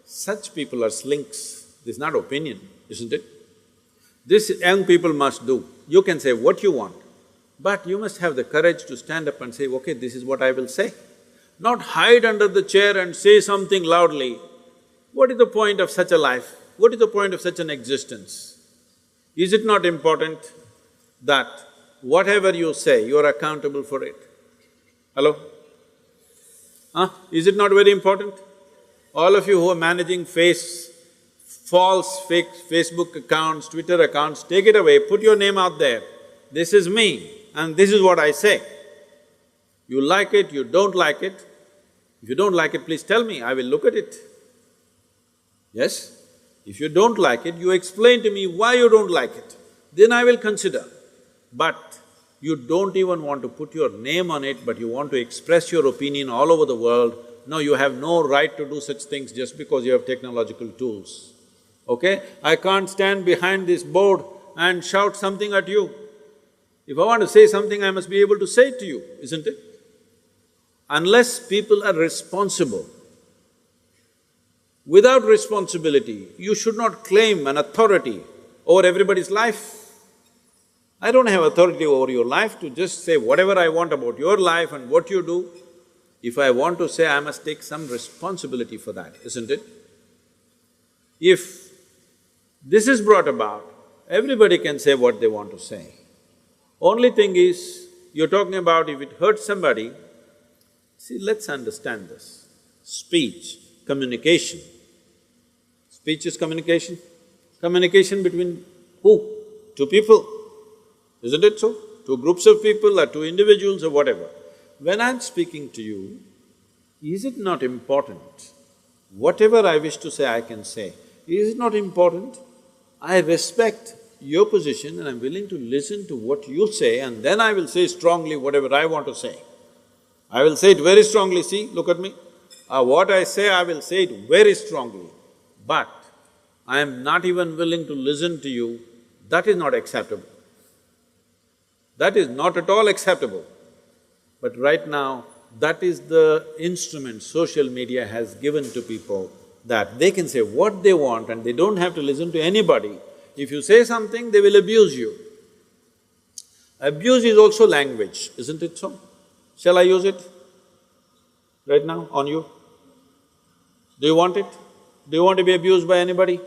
such people are slinks. This is not opinion, isn't it? This young people must do. You can say what you want, but you must have the courage to stand up and say, okay, this is what I will say. Not hide under the chair and say something loudly. What is the point of such a life? What is the point of such an existence? Is it not important that whatever you say, you're accountable for it? Hello? Huh? Is it not very important? All of you who are managing false fake Facebook accounts, Twitter accounts, take it away, put your name out there. This is me and this is what I say. You like it, you don't like it. If you don't like it, please tell me, I will look at it. Yes? If you don't like it, you explain to me why you don't like it, then I will consider. But you don't even want to put your name on it, but you want to express your opinion all over the world. No, you have no right to do such things just because you have technological tools, okay? I can't stand behind this board and shout something at you. If I want to say something, I must be able to say it to you, isn't it? Unless people are responsible. Without responsibility, you should not claim an authority over everybody's life. I don't have authority over your life to just say whatever I want about your life and what you do. If I want to say, I must take some responsibility for that, isn't it? If this is brought about, everybody can say what they want to say. Only thing is, you're talking about if it hurts somebody, see, let's understand this. Speech, communication. Speech is communication. Communication between who? Two people. Isn't it so? Two groups of people or two individuals or whatever. When I'm speaking to you, is it not important? Whatever I wish to say, I can say. Is it not important? I respect your position and I'm willing to listen to what you say and then I will say strongly whatever I want to say. I will say it very strongly, see, look at me. What I say, I will say it very strongly. But I am not even willing to listen to you, that is not acceptable. That is not at all acceptable. But right now, that is the instrument social media has given to people, that they can say what they want and they don't have to listen to anybody. If you say something, they will abuse you. Abuse is also language, isn't it so? Shall I use it right now on you? Do you want it? Do you want to be abused by anybody?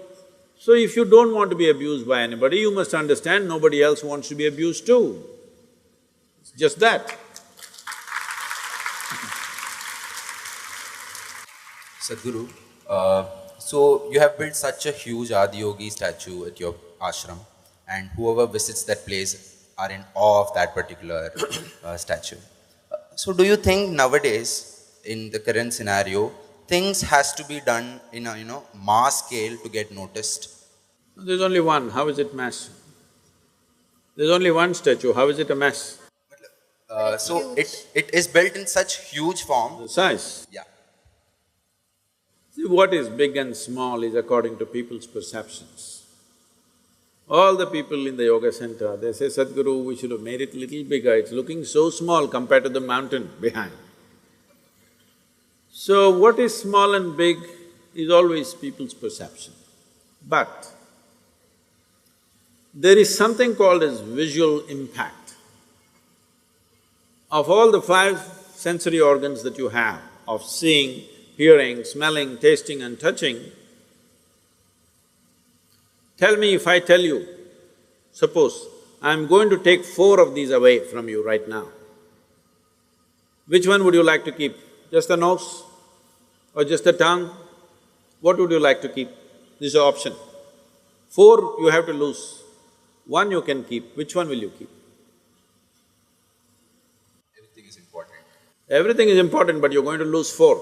So if you don't want to be abused by anybody, you must understand nobody else wants to be abused too. It's just that. Sadhguru, so you have built such a huge Adiyogi statue at your ashram, and whoever visits that place are in awe of that particular statue. So do you think nowadays, in the current scenario, things has to be done in a mass scale to get noticed? There's only one, how is it mass? There's only one statue, how is it a mass? So it is built in such huge form. The size. Yeah. See, what is big and small is according to people's perceptions. All the people in the yoga center, they say, Sadhguru, we should have made it little bigger, it's looking so small compared to the mountain behind. So what is small and big is always people's perception. But there is something called as visual impact. Of all the 5 sensory organs that you have, of seeing, hearing, smelling, tasting and touching, tell me if I tell you, suppose I'm going to take 4 of these away from you right now, which one would you like to keep? Just the nose or just the tongue? What would you like to keep? This is an option. 4 you have to lose, 1 you can keep, which one will you keep? Everything is important. Everything is important, but you're going to lose 4.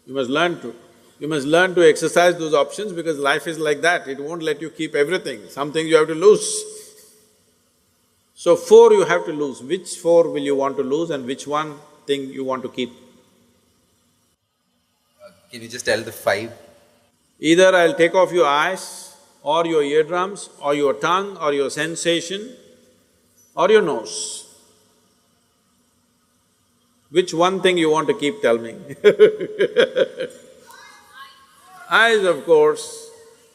You must learn to exercise those options because life is like that, it won't let you keep everything, some things you have to lose. So 4 you have to lose, which 4 will you want to lose and which one thing you want to keep? Can you just tell the 5? Either I'll take off your eyes or your eardrums or your tongue or your sensation or your nose. Which one thing you want to keep, tell me? Eyes, of course,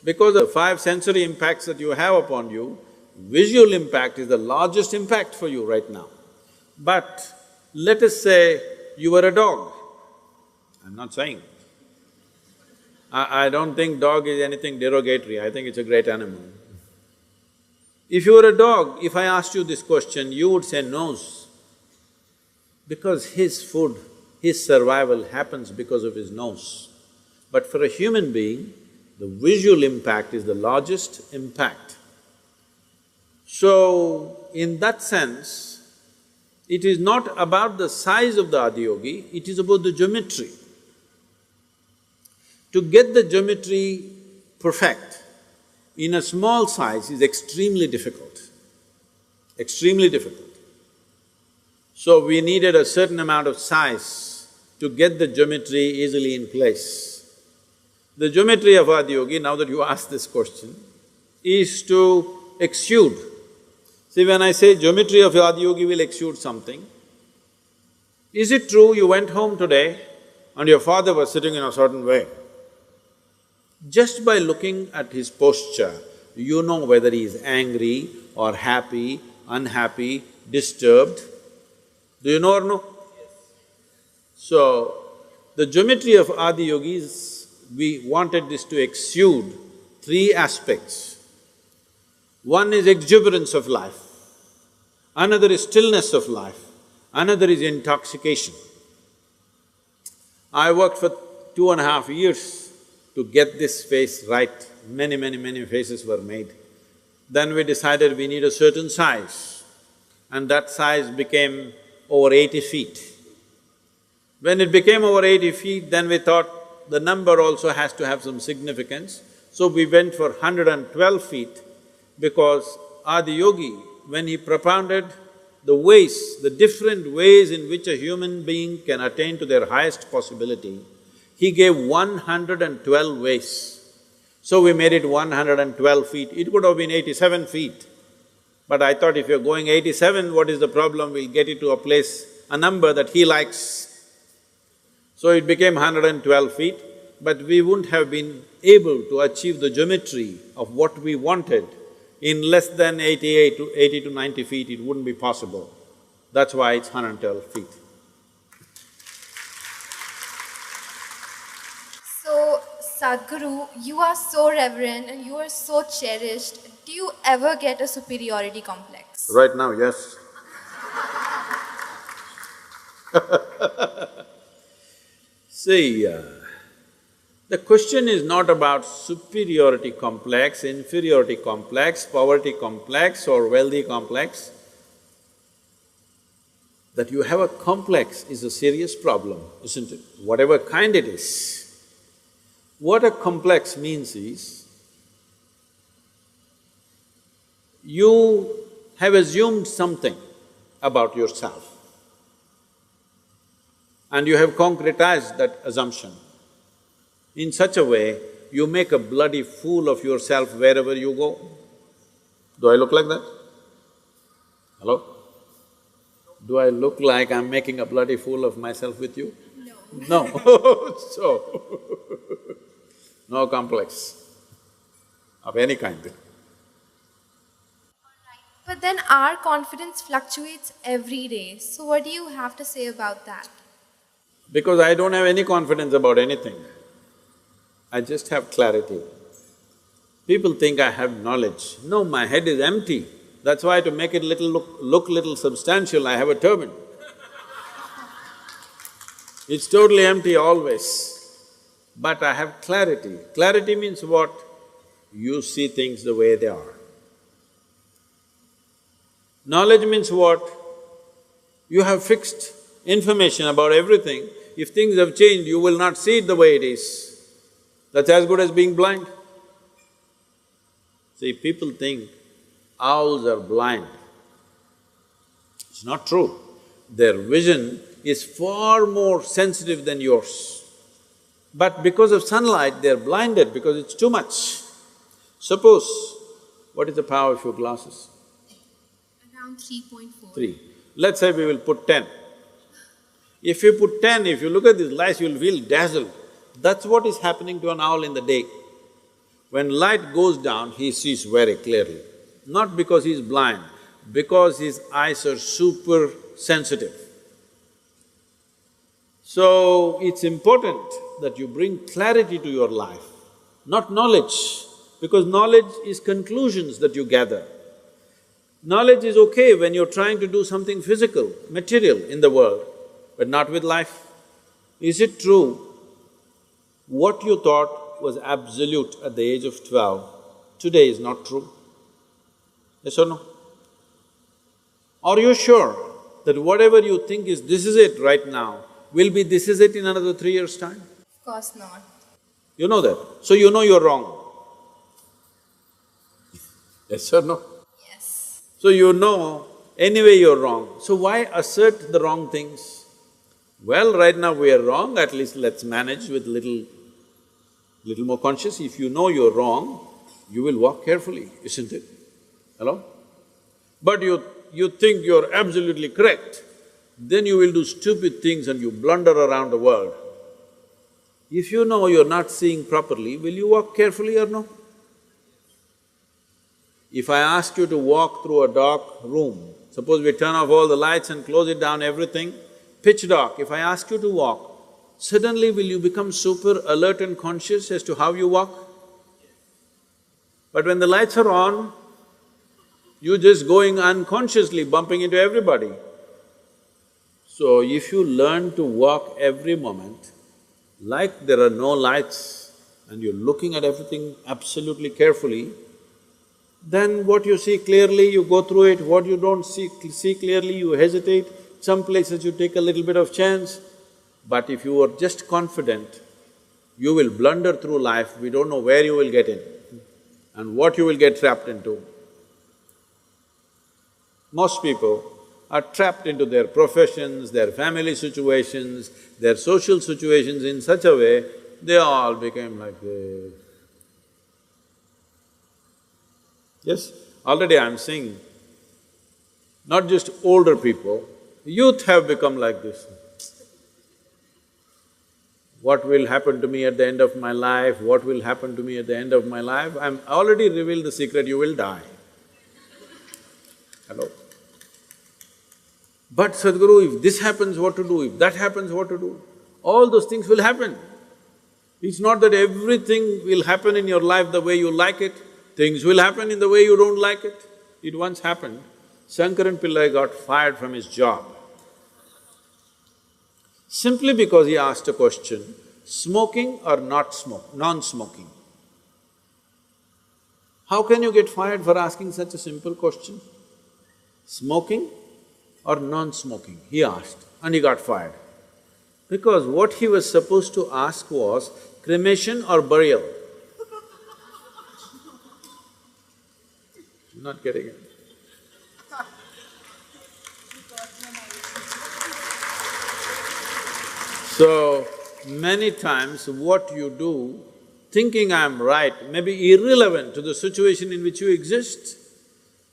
because of 5 sensory impacts that you have upon you, visual impact is the largest impact for you right now. But let us say you were a dog. I'm not saying. I don't think dog is anything derogatory, I think it's a great animal. If you were a dog, if I asked you this question, you would say nose. Because his food, his survival happens because of his nose. But for a human being, the visual impact is the largest impact. So, in that sense, it is not about the size of the Adiyogi, it is about the geometry. To get the geometry perfect in a small size is extremely difficult, extremely difficult. So we needed a certain amount of size to get the geometry easily in place. The geometry of Adiyogi, now that you ask this question, is to exude. See, when I say geometry of Adiyogi will exude something, is it true you went home today and your father was sitting in a certain way? Just by looking at his posture, you know whether he is angry or happy, unhappy, disturbed. Do you know or no? Yes. So, the geometry of Adiyogis, we wanted this to exude 3 aspects. One is exuberance of life, another is stillness of life, another is intoxication. I worked for 2.5 years to get this face right, many faces were made. Then we decided we need a certain size, and that size became over 80 feet. When it became over 80 feet, then we thought the number also has to have some significance. So we went for 112 feet because Adiyogi, when he propounded the ways, the different ways in which a human being can attain to their highest possibility, he gave 112 ways. So we made it 112 feet. It could have been 87 feet. But I thought if you're going 87, what is the problem? We'll get it to a place, a number that he likes. So it became 112 feet, but we wouldn't have been able to achieve the geometry of what we wanted in less than 80 to 90 feet, it wouldn't be possible. That's why it's 112 feet. So, Sadhguru, you are so reverend and you are so cherished. Do you ever get a superiority complex? Right now, yes. See, The question is not about superiority complex, inferiority complex, poverty complex or wealthy complex. That you have a complex is a serious problem, isn't it? Whatever kind it is. What a complex means is, you have assumed something about yourself and you have concretized that assumption. In such a way, you make a bloody fool of yourself wherever you go. Do I look like that? Hello? Do I look like I'm making a bloody fool of myself with you? No. No. So, no complex of any kind. But then our confidence fluctuates every day. So what do you have to say about that? Because I don't have any confidence about anything. I just have clarity. People think I have knowledge. No, my head is empty. That's why to make it look little substantial, I have a turban. It's totally empty always. But I have clarity. Clarity means what? You see things the way they are. Knowledge means what? You have fixed information about everything. If things have changed, you will not see it the way it is. That's as good as being blind. See, people think owls are blind. It's not true. Their vision is far more sensitive than yours. But because of sunlight, they're blinded because it's too much. Suppose, what is the power of your glasses? Around 3.4. 3. Let's say we will put 10. If you put 10, if you look at these lights, you'll feel dazzled. That's what is happening to an owl in the day. When light goes down, he sees very clearly. Not because he's blind, because his eyes are super sensitive. So, it's important that you bring clarity to your life, not knowledge, because knowledge is conclusions that you gather. Knowledge is okay when you're trying to do something physical, material in the world, but not with life. Is it true what you thought was absolute at the age of 12, today is not true? Yes or no? Are you sure that whatever you think is this is it right now, will be this is it in another 3 years' time? Of course not. You know that, so you know you're wrong. Yes or no? Yes. So you know anyway you're wrong, so why assert the wrong things? Well, right now we are wrong, at least let's manage with little more conscious. If you know you're wrong, you will walk carefully, isn't it? Hello? But you think you're absolutely correct, then you will do stupid things and you blunder around the world. If you know you're not seeing properly, will you walk carefully or no? If I ask you to walk through a dark room, suppose we turn off all the lights and close it down, everything, pitch dark, if I ask you to walk, suddenly will you become super alert and conscious as to how you walk? But when the lights are on, you're just going unconsciously, bumping into everybody. So if you learn to walk every moment, like there are no lights and you're looking at everything absolutely carefully, then what you see clearly, you go through it, what you don't see clearly, you hesitate, some places you take a little bit of chance. But if you are just confident, you will blunder through life, we don't know where you will get in and what you will get trapped into. Most people are trapped into their professions, their family situations, their social situations in such a way, they all became like this. Yes, already I'm seeing, not just older people, youth have become like this. What will happen to me at the end of my life? What will happen to me at the end of my life? I already revealed the secret, you will die. Hello? But Sadhguru, if this happens, what to do? If that happens, what to do? All those things will happen. It's not that everything will happen in your life the way you like it, things will happen in the way you don't like it. It once happened, Shankaran Pillai got fired from his job simply because he asked a question Smoking or not smoke, non-smoking? How can you get fired for asking such a simple question? Smoking or non-smoking, he asked, and he got fired. Because what he was supposed to ask was cremation or burial. Not getting it. So, many times what you do, thinking I'm right, may be irrelevant to the situation in which you exist.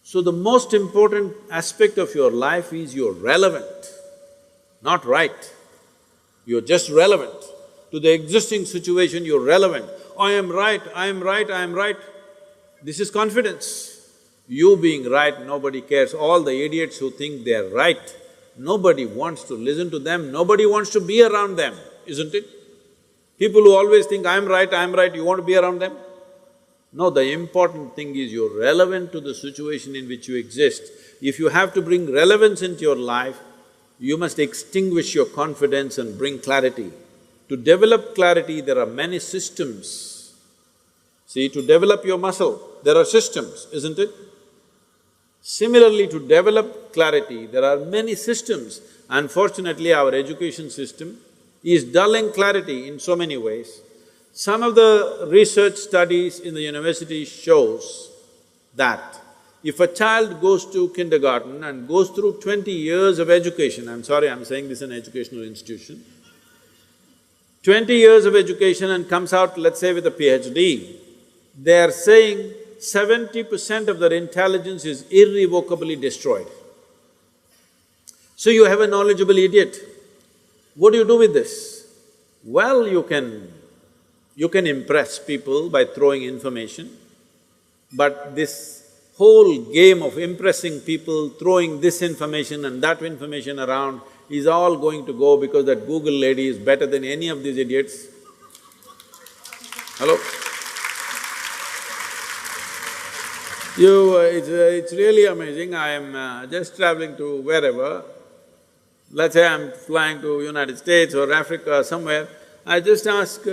So the most important aspect of your life is you're relevant, not right. You're just relevant. To the existing situation, you're relevant. I am right, I am right, I am right. This is confidence. You being right, nobody cares. All the idiots who think they're right, nobody wants to listen to them, nobody wants to be around them, isn't it? People who always think, I'm right, you want to be around them? No, the important thing is you're relevant to the situation in which you exist. If you have to bring relevance into your life, you must extinguish your confidence and bring clarity. To develop clarity, there are many systems. See, to develop your muscle, there are systems, isn't it? Similarly, to develop clarity, there are many systems. Unfortunately, our education system is dulling clarity in so many ways. Some of the research studies in the university shows that if a child goes to kindergarten and goes through 20 years of education, I'm sorry, I'm saying this is an educational institution, 20 years of education and comes out, let's say, with a PhD, they are saying 70% of their intelligence is irrevocably destroyed. So you have a knowledgeable idiot. What do you do with this? Well, you can impress people by throwing information, but this whole game of impressing people, throwing this information and that information around is all going to go because that Google lady is better than any of these idiots. Hello? It's really amazing. I am just traveling to wherever, let's say I'm flying to United States or Africa or somewhere, I just ask,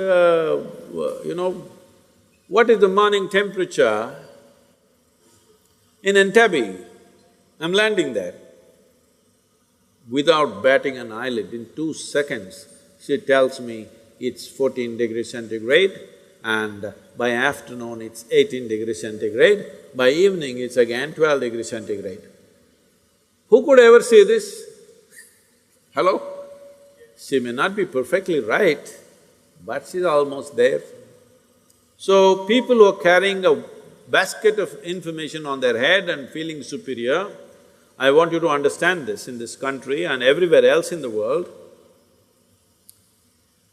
what is the morning temperature in Entebbe? I'm landing there. Without batting an eyelid, in 2 seconds, she tells me it's 14 degrees centigrade and by afternoon it's 18 degrees centigrade, by evening it's again 12 degrees centigrade. Who could ever say this? Hello? She may not be perfectly right, but she's almost there. So, people who are carrying a basket of information on their head and feeling superior, I want you to understand this in this country and everywhere else in the world.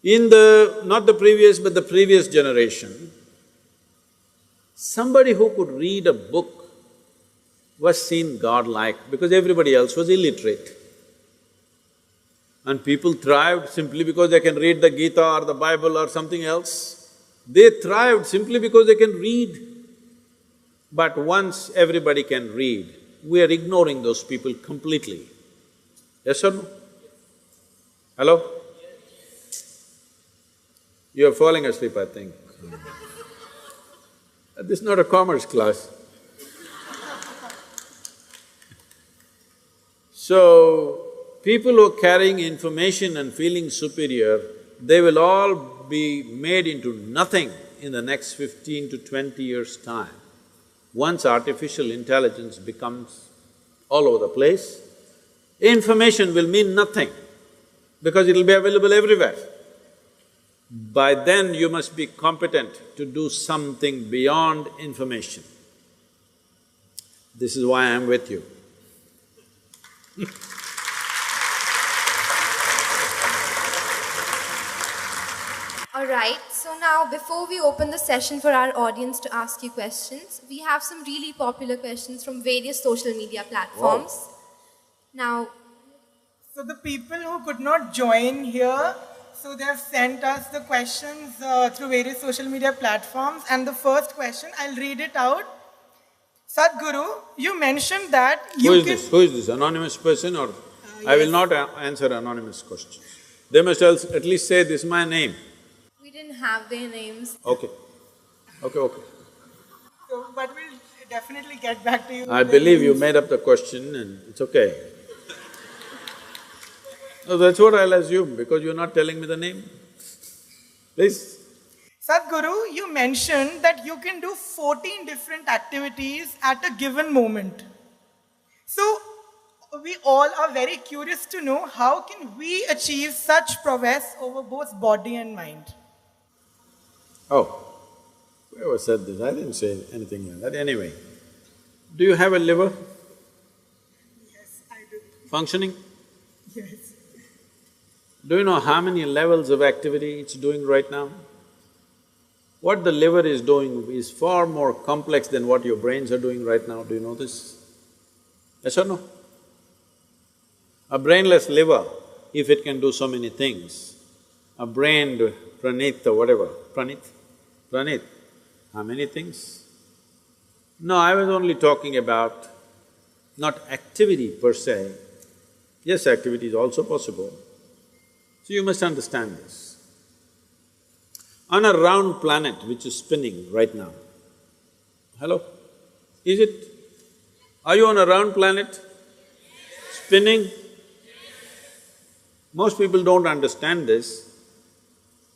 In not the previous but the previous generation, somebody who could read a book was seen godlike because everybody else was illiterate. And people thrived simply because they can read the Gita or the Bible or something else. They thrived simply because they can read. But once everybody can read, we are ignoring those people completely. Yes or no? Hello? You're falling asleep, I think. This is not a commerce class. So, people who are carrying information and feeling superior, they will all be made into nothing in the next 15 to 20 years' time. Once artificial intelligence becomes all over the place, information will mean nothing because it'll be available everywhere. By then you must be competent to do something beyond information. This is why I'm with you. Alright, so now before we open the session for our audience to ask you questions, we have some really popular questions from various social media platforms. Wow. Now… So the people who could not join here, so they have sent us the questions through various social media platforms, and the first question, I'll read it out. Sadhguru, you mentioned that you Who is this? Anonymous person or… I will not answer anonymous questions. They must at least say, this is my name. can have their names. Okay, okay. So, but we'll definitely get back to you. I believe you made up the question and it's okay. No, that's what I'll assume, because you're not telling me the name. Please. Sadhguru, you mentioned that you can do 14 different activities at a given moment. So, we all are very curious to know how can we achieve such prowess over both body and mind? Oh, whoever said this, I didn't say anything like that. Anyway, do you have a liver? Yes, I do. Functioning? Yes. Do you know how many levels of activity it's doing right now? What the liver is doing is far more complex than what your brains are doing right now. Do you know this? Yes or no? A brainless liver, if it can do so many things, a brained Pranit or whatever, Pranit, how many things? No, I was only talking about not activity per se. Yes, activity is also possible. So you must understand this. On a round planet which is spinning right now, hello? Is it? Are you on a round planet? Spinning? Most people don't understand this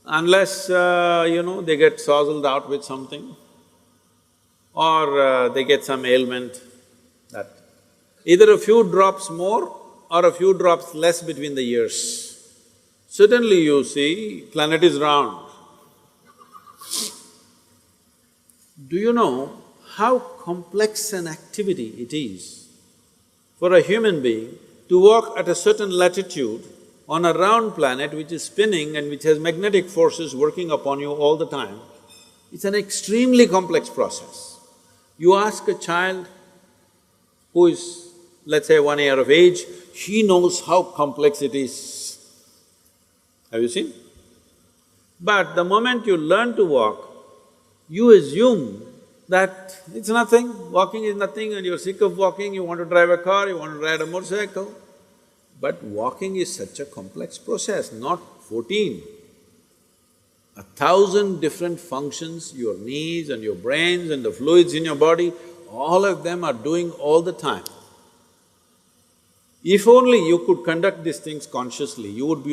unless, they get sozzled out with something or they get some ailment that either a few drops more or a few drops less between the years. Suddenly you see, planet is round. Do you know how complex an activity it is for a human being to walk at a certain latitude on a round planet which is spinning and which has magnetic forces working upon you all the time? It's an extremely complex process. You ask a child who is, let's say, 1 year of age, he knows how complex it is. Have you seen? But the moment you learn to walk, you assume that it's nothing, walking is nothing and you're sick of walking, you want to drive a car, you want to ride a motorcycle. But walking is such a complex process, not 14. 1,000 different functions, your knees and your brains and the fluids in your body, all of them are doing all the time. If only you could conduct these things consciously, you would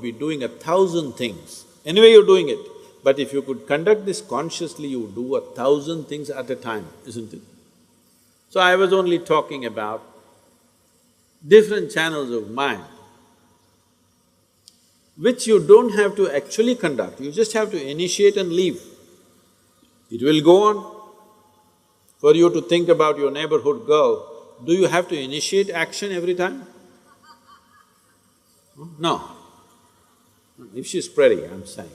be doing 1,000 things. Anyway, you're doing it. But if you could conduct this consciously, you would do 1,000 things at a time, isn't it? So I was only talking about different channels of mind, which you don't have to actually conduct, you just have to initiate and leave. It will go on. For you to think about your neighborhood girl, do you have to initiate action every time? No. If she's pretty, I'm saying.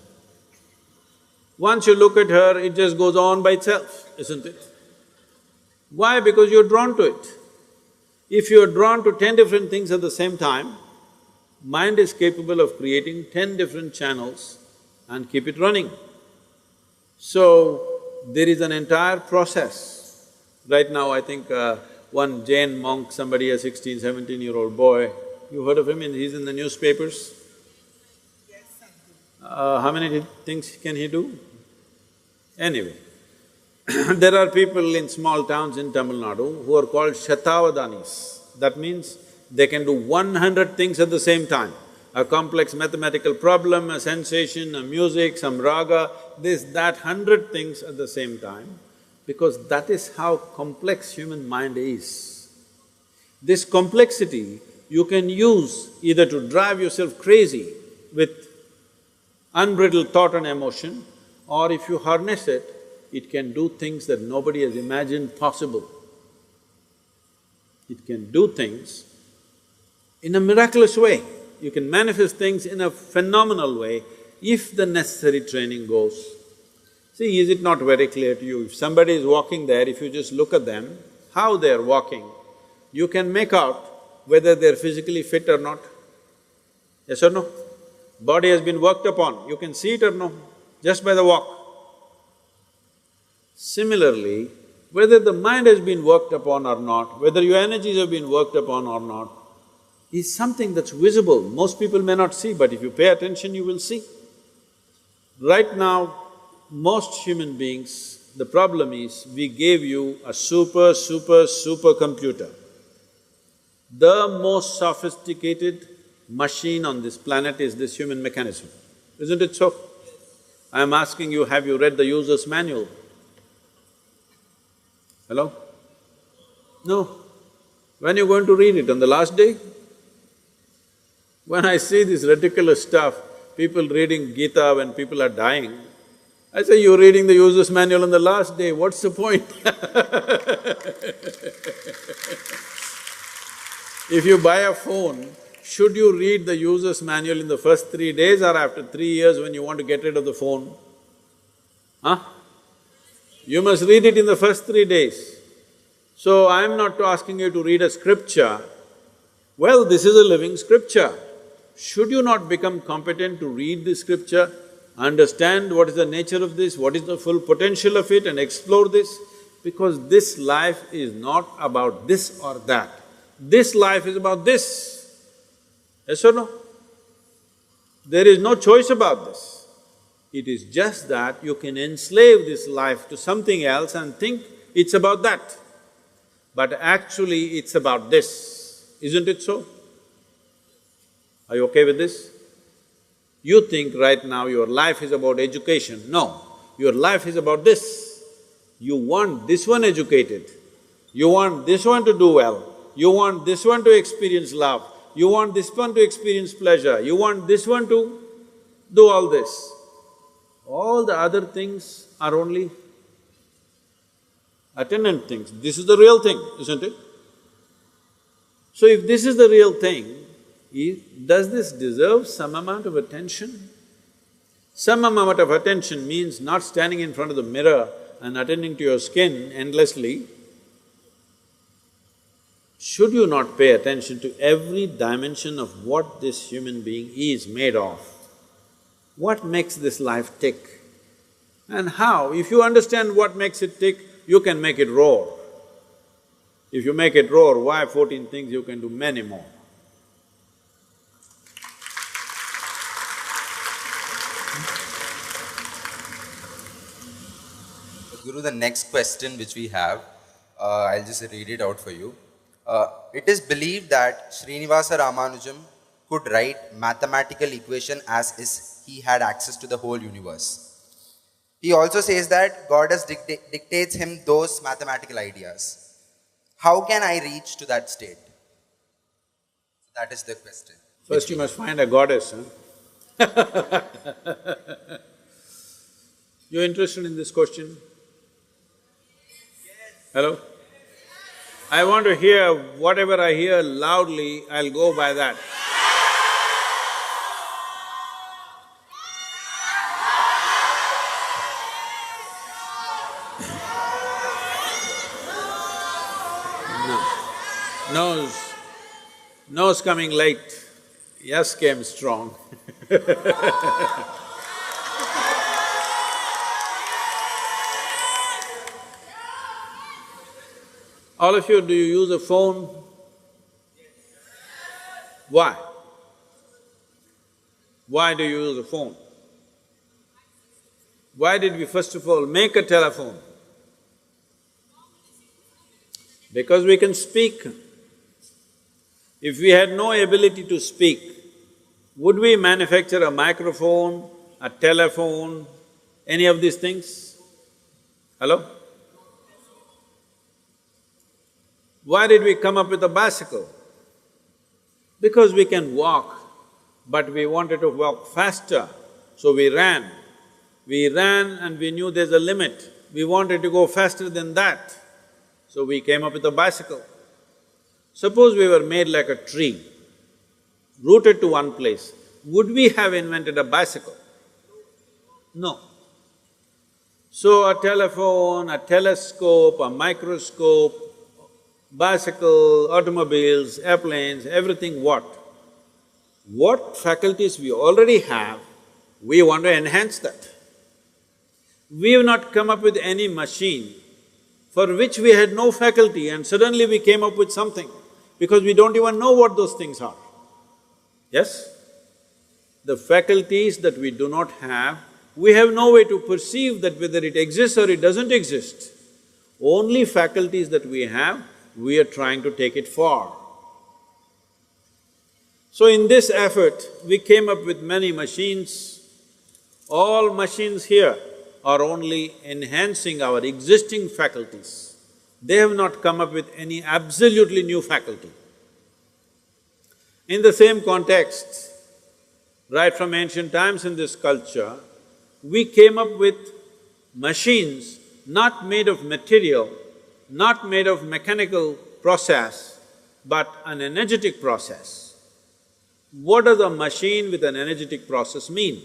Once you look at her, it just goes on by itself, isn't it? Why? Because you're drawn to it. If you're drawn to 10 different things at the same time, mind is capable of creating 10 different channels and keep it running. So, there is an entire process. Right now, I think one Jain monk, somebody, a 16, 17-year-old boy, you heard of him, he's in the newspapers? Yes, Sadhguru. How many things can he do? Anyway, there are people in small towns in Tamil Nadu who are called Shatavadanis. That means they can do 100 things at the same time. A complex mathematical problem, a sensation, a music, some raga, this, that, 100 things at the same time, because that is how complex human mind is. This complexity you can use either to drive yourself crazy with unbridled thought and emotion, or if you harness it, it can do things that nobody has imagined possible. It can do things in a miraculous way. You can manifest things in a phenomenal way if the necessary training goes. See, is it not very clear to you? If somebody is walking there, if you just look at them, how they're walking, you can make out whether they're physically fit or not. Yes or no? Body has been worked upon, you can see it or no, just by the walk. Similarly, whether the mind has been worked upon or not, whether your energies have been worked upon or not, is something that's visible. Most people may not see, but if you pay attention, you will see. Right now, most human beings, the problem is we gave you a super computer. The most sophisticated machine on this planet is this human mechanism, isn't it so? I am asking you, have you read the user's manual? Hello? No. When are you going to read it? On the last day? When I see this ridiculous stuff, people reading Gita when people are dying, I say, you're reading the user's manual on the last day, what's the point? If you buy a phone, should you read the user's manual in the first 3 days or after 3 years when you want to get rid of the phone? Huh? You must read it in the first 3 days. So I'm not asking you to read a scripture. Well, this is a living scripture. Should you not become competent to read the scripture, understand what is the nature of this, what is the full potential of it and explore this? Because this life is not about this or that. This life is about this. Yes or no? There is no choice about this. It is just that you can enslave this life to something else and think it's about that. But actually it's about this, isn't it so? Are you okay with this? You think right now your life is about education. No, your life is about this. You want this one educated, you want this one to do well, you want this one to experience love, you want this one to experience pleasure, you want this one to do all this. All the other things are only attendant things. This is the real thing, isn't it? So if this is the real thing, does this deserve some amount of attention? Some amount of attention means not standing in front of the mirror and attending to your skin endlessly. Should you not pay attention to every dimension of what this human being is made of? What makes this life tick? And how? If you understand what makes it tick, you can make it roar. If you make it roar, why 14 things, you can do many more. Guru, the next question which we have, I'll just read it out for you. It is believed that Srinivasa Ramanujan could write mathematical equation as is he had access to the whole universe. He also says that Goddess dictates him those mathematical ideas. How can I reach to that state? That is the question. First you must find a goddess, huh? You're interested in this question? Hello? I want to hear whatever I hear loudly, I'll go by that. No. No's coming late, yes came strong. All of you, do you use a phone? Why? Why do you use a phone? Why did we first of all make a telephone? Because we can speak. If we had no ability to speak, would we manufacture a microphone, a telephone, any of these things? Hello? Why did we come up with a bicycle? Because we can walk, but we wanted to walk faster, so we ran. We ran and we knew there's a limit. We wanted to go faster than that, so we came up with a bicycle. Suppose we were made like a tree, rooted to one place, would we have invented a bicycle? No. So a telephone, a telescope, a microscope, bicycle, automobiles, airplanes, everything what? What faculties we already have, we want to enhance that. We have not come up with any machine for which we had no faculty and suddenly we came up with something, because we don't even know what those things are. Yes? The faculties that we do not have, we have no way to perceive that whether it exists or it doesn't exist. Only faculties that we have, we are trying to take it for. So in this effort, we came up with many machines. All machines here are only enhancing our existing faculties. They have not come up with any absolutely new faculty. In the same context, right from ancient times in this culture, we came up with machines not made of material, not made of mechanical process, but an energetic process. What does a machine with an energetic process mean?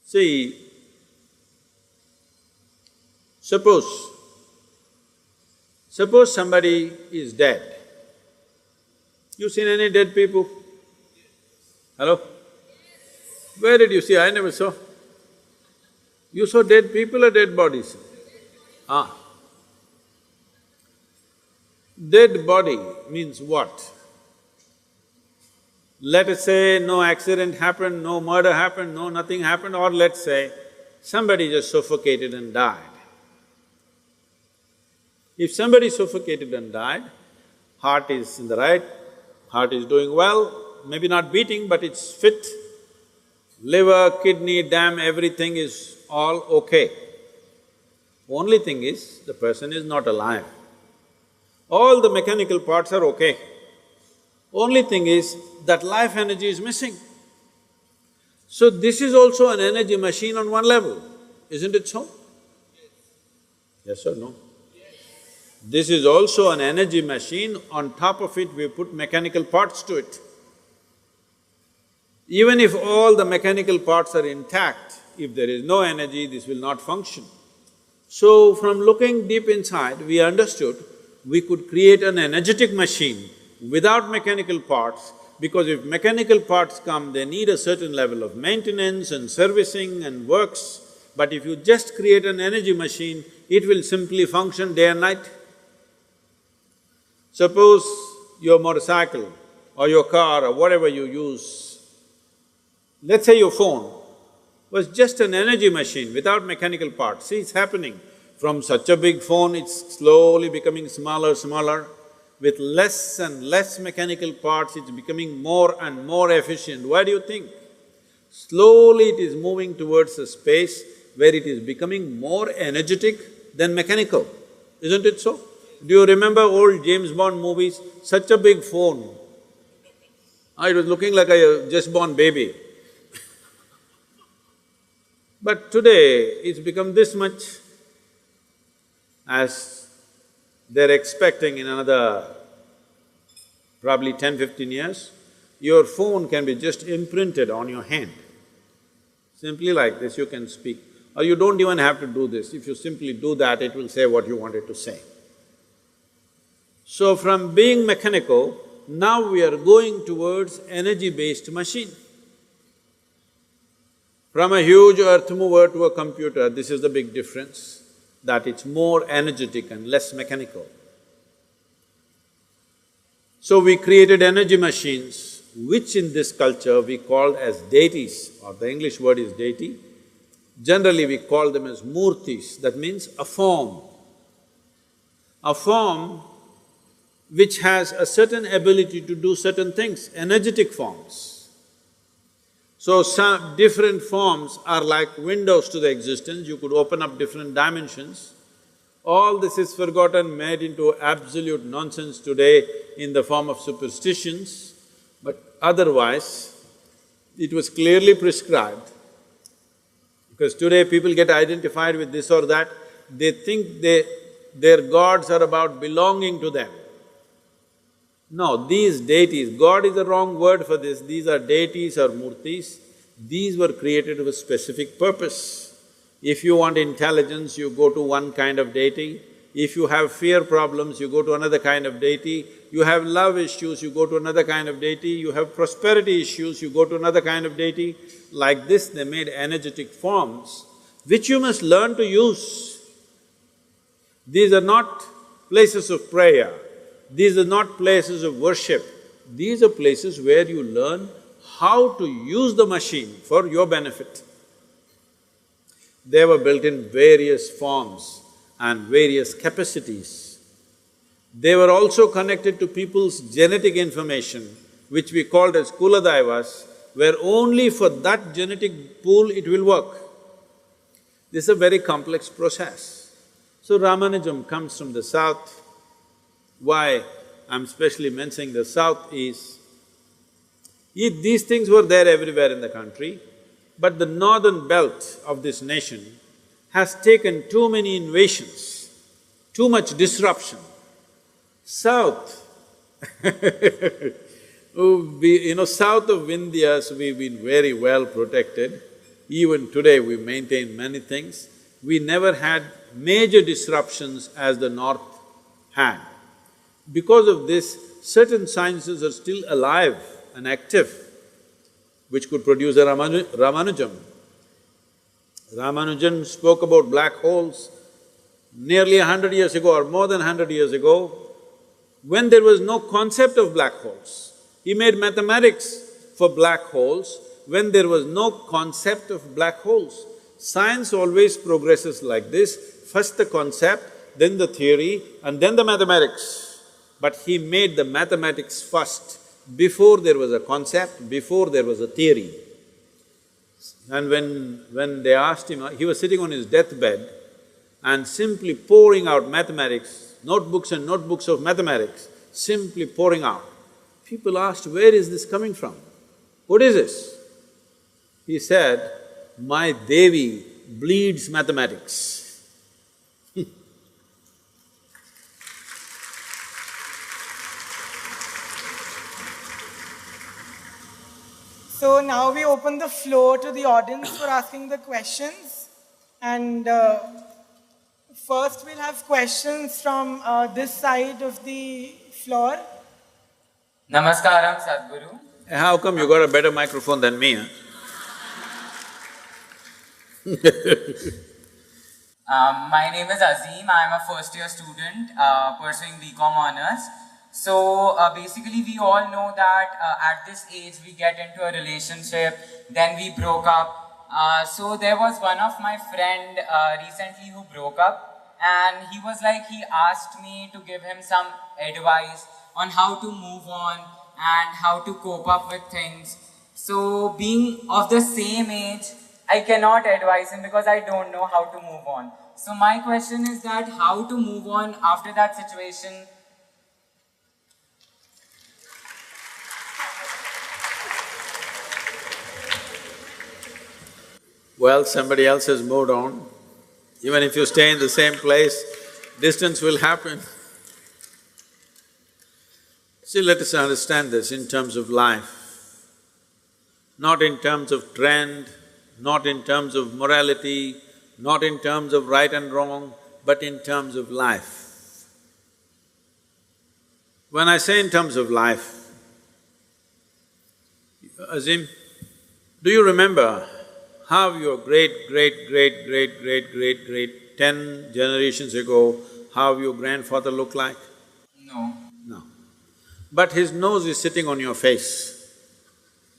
See, suppose somebody is dead. You seen any dead people? Hello? Where did you see? I never saw. You saw dead people or dead bodies? Ah. Dead body means what? Let us say no accident happened, no murder happened, no nothing happened, or let's say somebody just suffocated and died. If somebody suffocated and died, heart is in the right, heart is doing well, maybe not beating but it's fit, liver, kidney, dam, everything is all okay. Only thing is, the person is not alive. All the mechanical parts are okay. Only thing is, that life energy is missing. So this is also an energy machine on one level, isn't it so? Yes or no? This is also an energy machine, on top of it we put mechanical parts to it. Even if all the mechanical parts are intact, if there is no energy, this will not function. So from looking deep inside, we understood we could create an energetic machine without mechanical parts, because if mechanical parts come, they need a certain level of maintenance and servicing and works. But if you just create an energy machine, it will simply function day and night. Suppose your motorcycle or your car or whatever you use, let's say your phone was just an energy machine without mechanical parts. See, it's happening. From such a big phone, it's slowly becoming smaller, smaller. With less and less mechanical parts, it's becoming more and more efficient. Why do you think? Slowly it is moving towards a space where it is becoming more energetic than mechanical, isn't it so? Do you remember old James Bond movies? Such a big phone. It was looking like a just born baby. But today, it's become this much. As they're expecting in another probably 10-15 years, your phone can be just imprinted on your hand. Simply like this you can speak, or you don't even have to do this. If you simply do that, it will say what you wanted to say. So from being mechanical, now we are going towards energy-based machine. From a huge earth mover to a computer, this is the big difference, that it's more energetic and less mechanical. So we created energy machines, which in this culture we called as deities, or the English word is deity. Generally we call them as murtis, that means a form. A form which has a certain ability to do certain things, energetic forms. So some different forms are like windows to the existence, you could open up different dimensions. All this is forgotten, made into absolute nonsense today in the form of superstitions, but otherwise, it was clearly prescribed. Because today people get identified with this or that, they think their gods are about belonging to them. No, these deities, God is the wrong word for this, these are deities or murtis, these were created with a specific purpose. If you want intelligence, you go to one kind of deity. If you have fear problems, you go to another kind of deity. You have love issues, you go to another kind of deity. You have prosperity issues, you go to another kind of deity. Like this, they made energetic forms, which you must learn to use. These are not places of prayer, these are not places of worship. These are places where you learn how to use the machine for your benefit. They were built in various forms and various capacities. They were also connected to people's genetic information, which we called as Kuladaivas, where only for that genetic pool it will work. This is a very complex process. So Ramanujam comes from the south. Why I'm specially mentioning the south is, these things were there everywhere in the country, but the northern belt of this nation has taken too many invasions, too much disruption. South south of Vindhyas, we've been very well protected. Even today we maintain many things. We never had major disruptions as the north had. Because of this, certain sciences are still alive and active, which could produce a Ramanujam. Ramanujan spoke about black holes nearly 100 years ago or more than 100 years ago, when there was no concept of black holes. He made mathematics for black holes when there was no concept of black holes. Science always progresses like this, first the concept, then the theory, and then the mathematics. But he made the mathematics first, before there was a concept, before there was a theory. And when they asked him, he was sitting on his deathbed and simply pouring out mathematics, notebooks and notebooks of mathematics, simply pouring out. People asked, where is this coming from? What is this? He said, my Devi bleeds mathematics. So now we open the floor to the audience for asking the questions. And first we'll have questions from this side of the floor. Namaskaram, Sadhguru. How come you got a better microphone than me, huh? My name is Azim. I am a first year student pursuing BCom honors. So basically we all know that at this age we get into a relationship, then we broke up. So there was one of my friend recently who broke up, and he was like, he asked me to give him some advice on how to move on and how to cope up with things. So being of the same age, I cannot advise him because I don't know how to move on. So my question is that how to move on after that situation. Well, somebody else has moved on. Even if you stay in the same place, distance will happen. See, let us understand this in terms of life, not in terms of trend, not in terms of morality, not in terms of right and wrong, but in terms of life. When I say in terms of life, Azim, do you remember how your great 10 generations ago, how your grandfather looked like? No. No. But his nose is sitting on your face.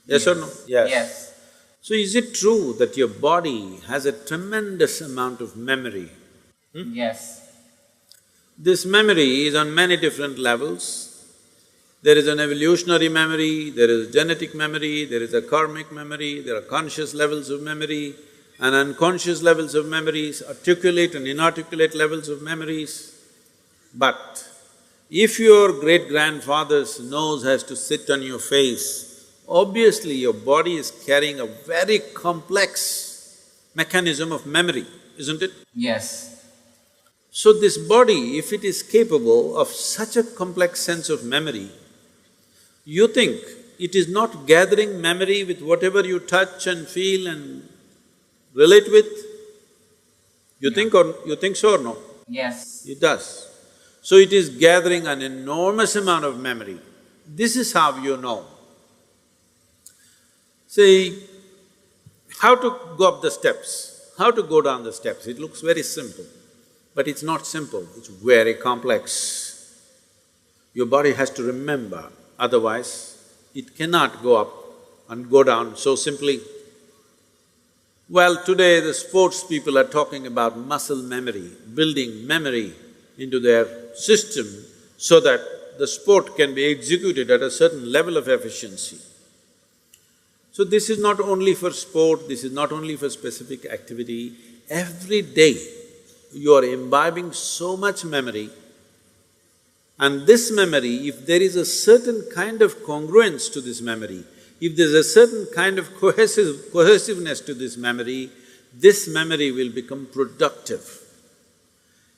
Yes or no? Yes. So is it true that your body has a tremendous amount of memory? Yes. This memory is on many different levels. There is an evolutionary memory, there is a genetic memory, there is a karmic memory, there are conscious levels of memory and unconscious levels of memories, articulate and inarticulate levels of memories. But if your great-grandfather's nose has to sit on your face, obviously your body is carrying a very complex mechanism of memory, isn't it? Yes. So this body, if it is capable of such a complex sense of memory, you think it is not gathering memory with whatever you touch and feel and relate with? You think so or no? Yes. It does. So it is gathering an enormous amount of memory. This is how you know. See, how to go up the steps, how to go down the steps, it looks very simple, but it's not simple, it's very complex. Your body has to remember, otherwise it cannot go up and go down so simply. Well, today the sports people are talking about muscle memory, building memory into their system so that the sport can be executed at a certain level of efficiency. So this is not only for sport, this is not only for specific activity. Every day you are imbibing so much memory, and this memory, if there is a certain kind of congruence to this memory, if there's a certain kind of cohesiveness to this memory will become productive.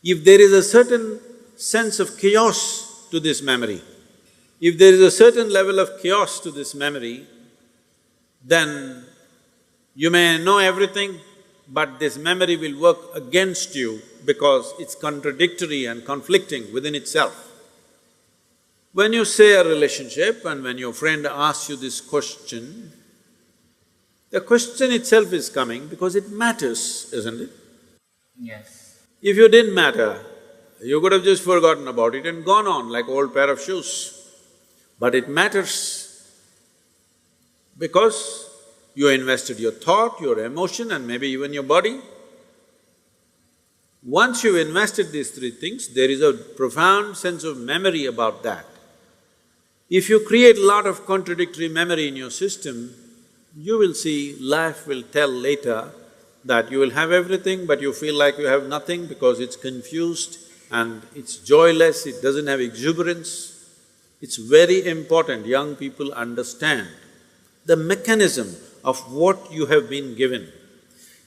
If there is a certain sense of chaos to this memory, if there is a certain level of chaos to this memory, then you may know everything, but this memory will work against you because it's contradictory and conflicting within itself. When you say a relationship and when your friend asks you this question, the question itself is coming because it matters, isn't it? Yes. If you didn't matter, you could have just forgotten about it and gone on like old pair of shoes. But it matters because you invested your thought, your emotion and maybe even your body. Once you've invested these three things, there is a profound sense of memory about that. If you create a lot of contradictory memory in your system, you will see life will tell later that you will have everything but you feel like you have nothing because it's confused and it's joyless, it doesn't have exuberance. It's very important young people understand the mechanism of what you have been given.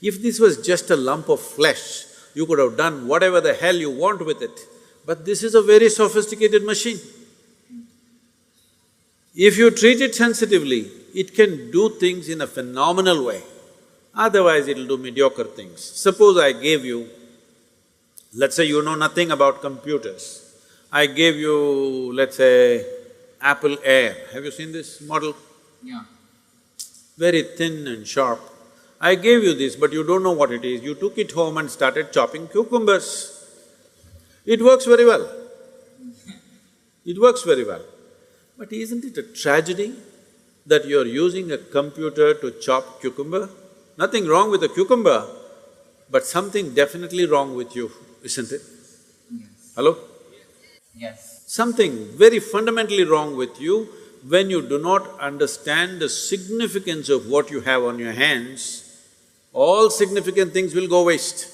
If this was just a lump of flesh, you could have done whatever the hell you want with it, but this is a very sophisticated machine. If you treat it sensitively, it can do things in a phenomenal way, otherwise it'll do mediocre things. Suppose I gave you, let's say you know nothing about computers, I gave you, let's say, Apple Air. Have you seen this model? Yeah. Very thin and sharp. I gave you this, but you don't know what it is. You took it home and started chopping cucumbers. It works very well. It works very well. But isn't it a tragedy that you're using a computer to chop cucumber? Nothing wrong with a cucumber, but something definitely wrong with you, isn't it? Yes. Hello? Yes. Something very fundamentally wrong with you when you do not understand the significance of what you have on your hands. All significant things will go waste.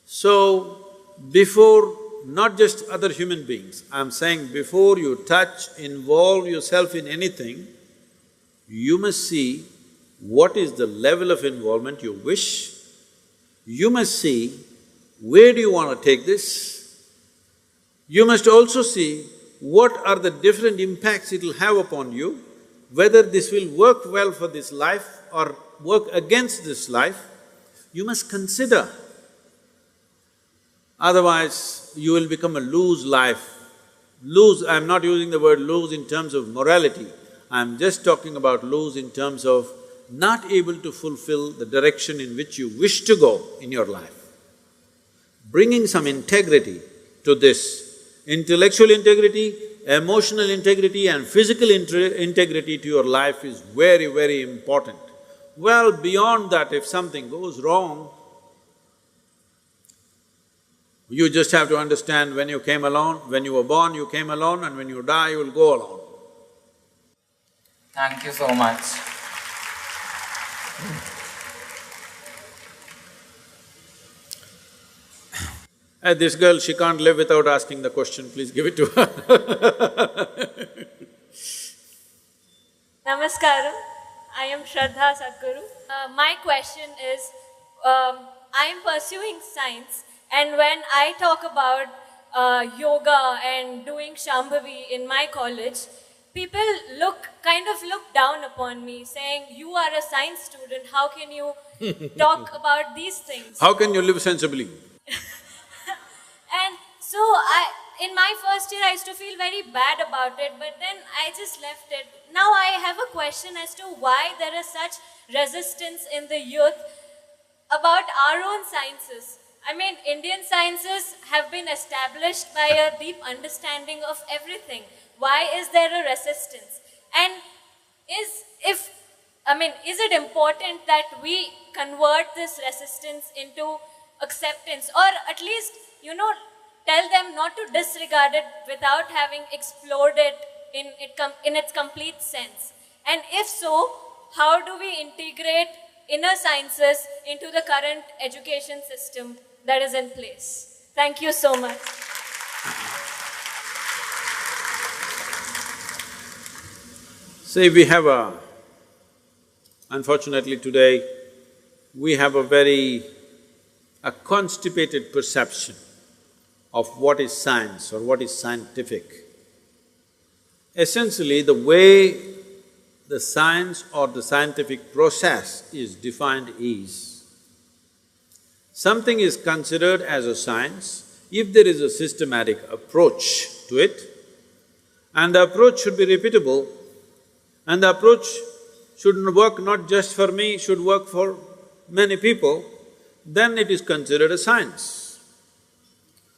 So, before not just other human beings, I'm saying before you touch, involve yourself in anything, you must see what is the level of involvement you wish. You must see where do you want to take this. You must also see what are the different impacts it'll have upon you, whether this will work well for this life or work against this life. You must consider. Otherwise, you will become a loose life. Loose, I'm not using the word loose in terms of morality, I'm just talking about loose in terms of not able to fulfill the direction in which you wish to go in your life. Bringing some integrity to this, intellectual integrity, emotional integrity and physical integrity to your life is very, very important. Well, beyond that, if something goes wrong, you just have to understand when you came alone, when you were born, you came alone, and when you die, you will go alone. Thank you so much. This girl, she can't live without asking the question, please give it to her. Namaskaram, I am Shraddha Sadhguru. My question is, I am pursuing science, and when I talk about yoga and doing Shambhavi in my college, people kind of look down upon me saying, you are a science student, how can you talk about these things? How can you live sensibly? And so in my first year I used to feel very bad about it, but then I just left it. Now I have a question as to why there is such resistance in the youth about our own sciences. I mean, Indian sciences have been established by a deep understanding of everything. Why is there a resistance? And if I mean, is it important that we convert this resistance into acceptance, or at least, tell them not to disregard it without having explored it in its complete sense? And if so, how do we integrate inner sciences into the current education system that is in place? Thank you so much. See, unfortunately today, we have a constipated perception of what is science or what is scientific. Essentially, the way the science or the scientific process is defined is, something is considered as a science if there is a systematic approach to it, and the approach should be repeatable, and the approach should work not just for me, should work for many people, then it is considered a science.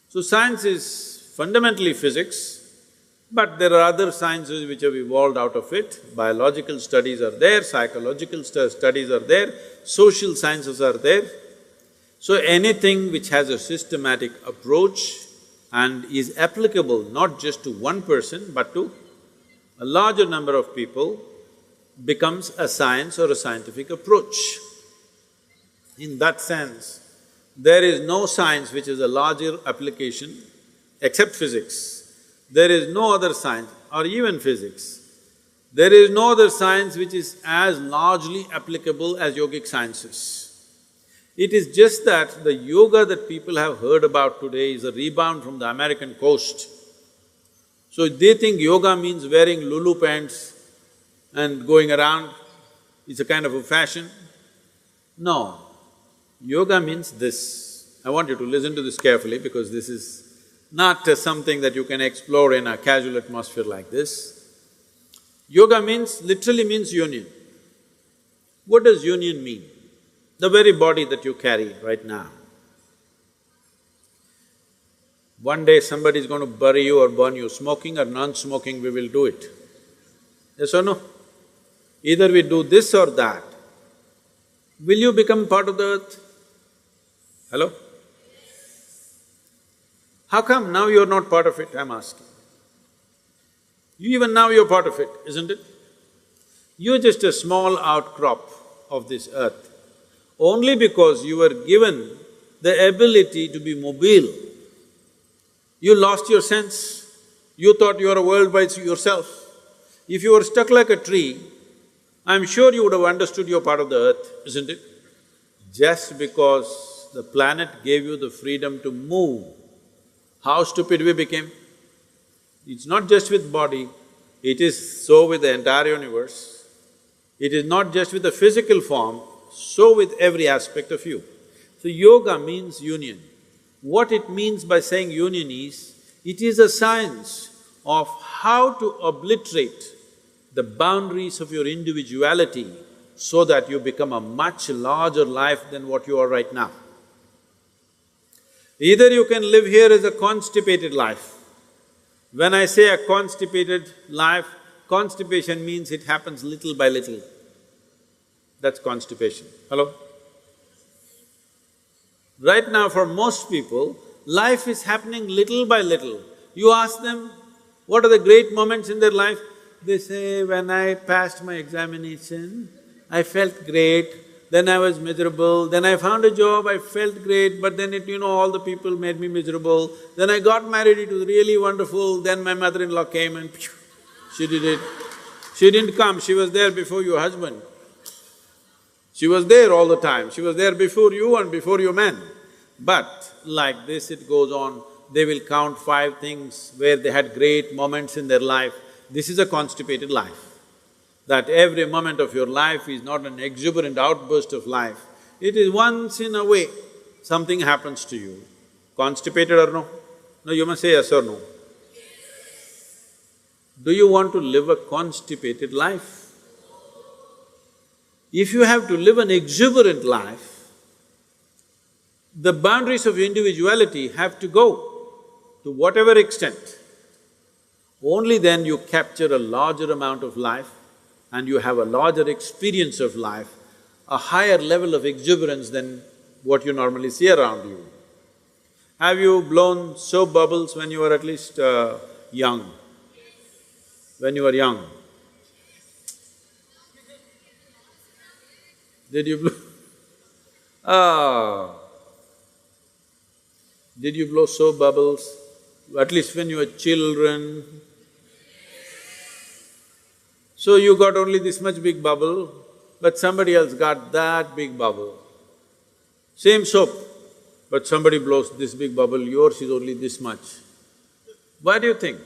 So science is fundamentally physics, but there are other sciences which have evolved out of it. Biological studies are there, psychological studies are there, social sciences are there. So anything which has a systematic approach and is applicable not just to one person but to a larger number of people becomes a science or a scientific approach. In that sense, there is no science which is a larger application except physics. There is no other science, or even physics. There is no other science which is as largely applicable as yogic sciences. It is just that the yoga that people have heard about today is a rebound from the American coast. So they think yoga means wearing Lulu pants and going around, it's a kind of a fashion. No, yoga means this. I want you to listen to this carefully because this is not something that you can explore in a casual atmosphere like this. Yoga literally means union. What does union mean? The very body that you carry right now. One day somebody is going to bury you or burn you, smoking or non-smoking, we will do it. Yes or no? Either we do this or that. Will you become part of the earth? Hello? How come now you're not part of it, I'm asking? Even now you're part of it, isn't it? You're just a small outcrop of this earth. Only because you were given the ability to be mobile, you lost your sense. You thought you were a world by yourself. If you were stuck like a tree, I'm sure you would have understood you're part of the earth, isn't it? Just because the planet gave you the freedom to move, how stupid we became. It's not just with body, it is so with the entire universe. It is not just with the physical form, so with every aspect of you. So yoga means union. What it means by saying union is, it is a science of how to obliterate the boundaries of your individuality so that you become a much larger life than what you are right now. Either you can live here as a constipated life. When I say a constipated life, constipation means it happens little by little. That's constipation. Hello? Right now for most people, life is happening little by little. You ask them, what are the great moments in their life? They say, when I passed my examination, I felt great, then I was miserable, then I found a job, I felt great, but then all the people made me miserable. Then I got married, it was really wonderful, then my mother-in-law came and she did it. She didn't come, she was there before your husband. She was there all the time, she was there before you and before your man. But like this it goes on, they will count 5 things where they had great moments in their life. This is a constipated life. That every moment of your life is not an exuberant outburst of life, it is once in a way something happens to you. Constipated or no? No, you must say yes or no. Do you want to live a constipated life? If you have to live an exuberant life, the boundaries of individuality have to go to whatever extent. Only then you capture a larger amount of life and you have a larger experience of life, a higher level of exuberance than what you normally see around you. Have you blown soap bubbles when you were at least young? When you were young? Did you blow? Ah. Did you blow soap bubbles? At least when you were children? So you got only this much big bubble, but somebody else got that big bubble. Same soap, but somebody blows this big bubble, yours is only this much. Why do you think?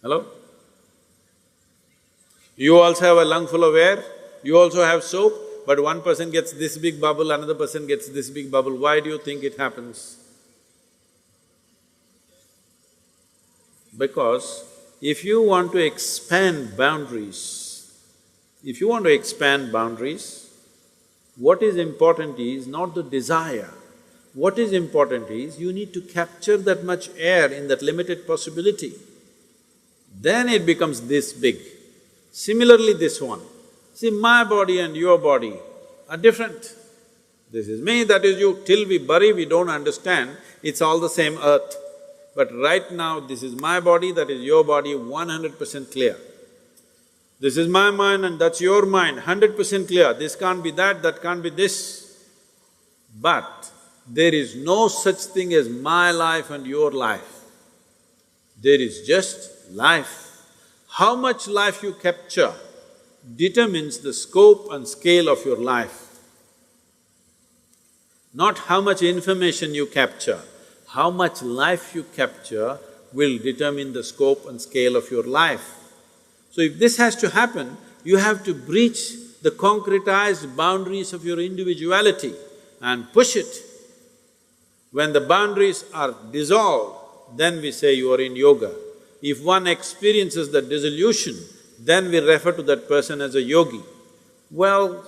Hello? You also have a lung full of air, you also have soap, but one person gets this big bubble, another person gets this big bubble. Why do you think it happens? Because if you want to expand boundaries, what is important is not the desire. What is important is you need to capture that much air in that limited possibility. Then it becomes this big. Similarly, this one. See, my body and your body are different. This is me, that is you. Till we bury, we don't understand, it's all the same earth. But right now, this is my body, that is your body, 100% clear. This is my mind and that's your mind, 100% clear. This can't be that can't be this. But there is no such thing as my life and your life. There is just life. How much life you capture determines the scope and scale of your life. Not how much information you capture, how much life you capture will determine the scope and scale of your life. So if this has to happen, you have to breach the concretized boundaries of your individuality and push it. When the boundaries are dissolved, then we say you are in yoga. If one experiences the dissolution, then we refer to that person as a yogi. Well,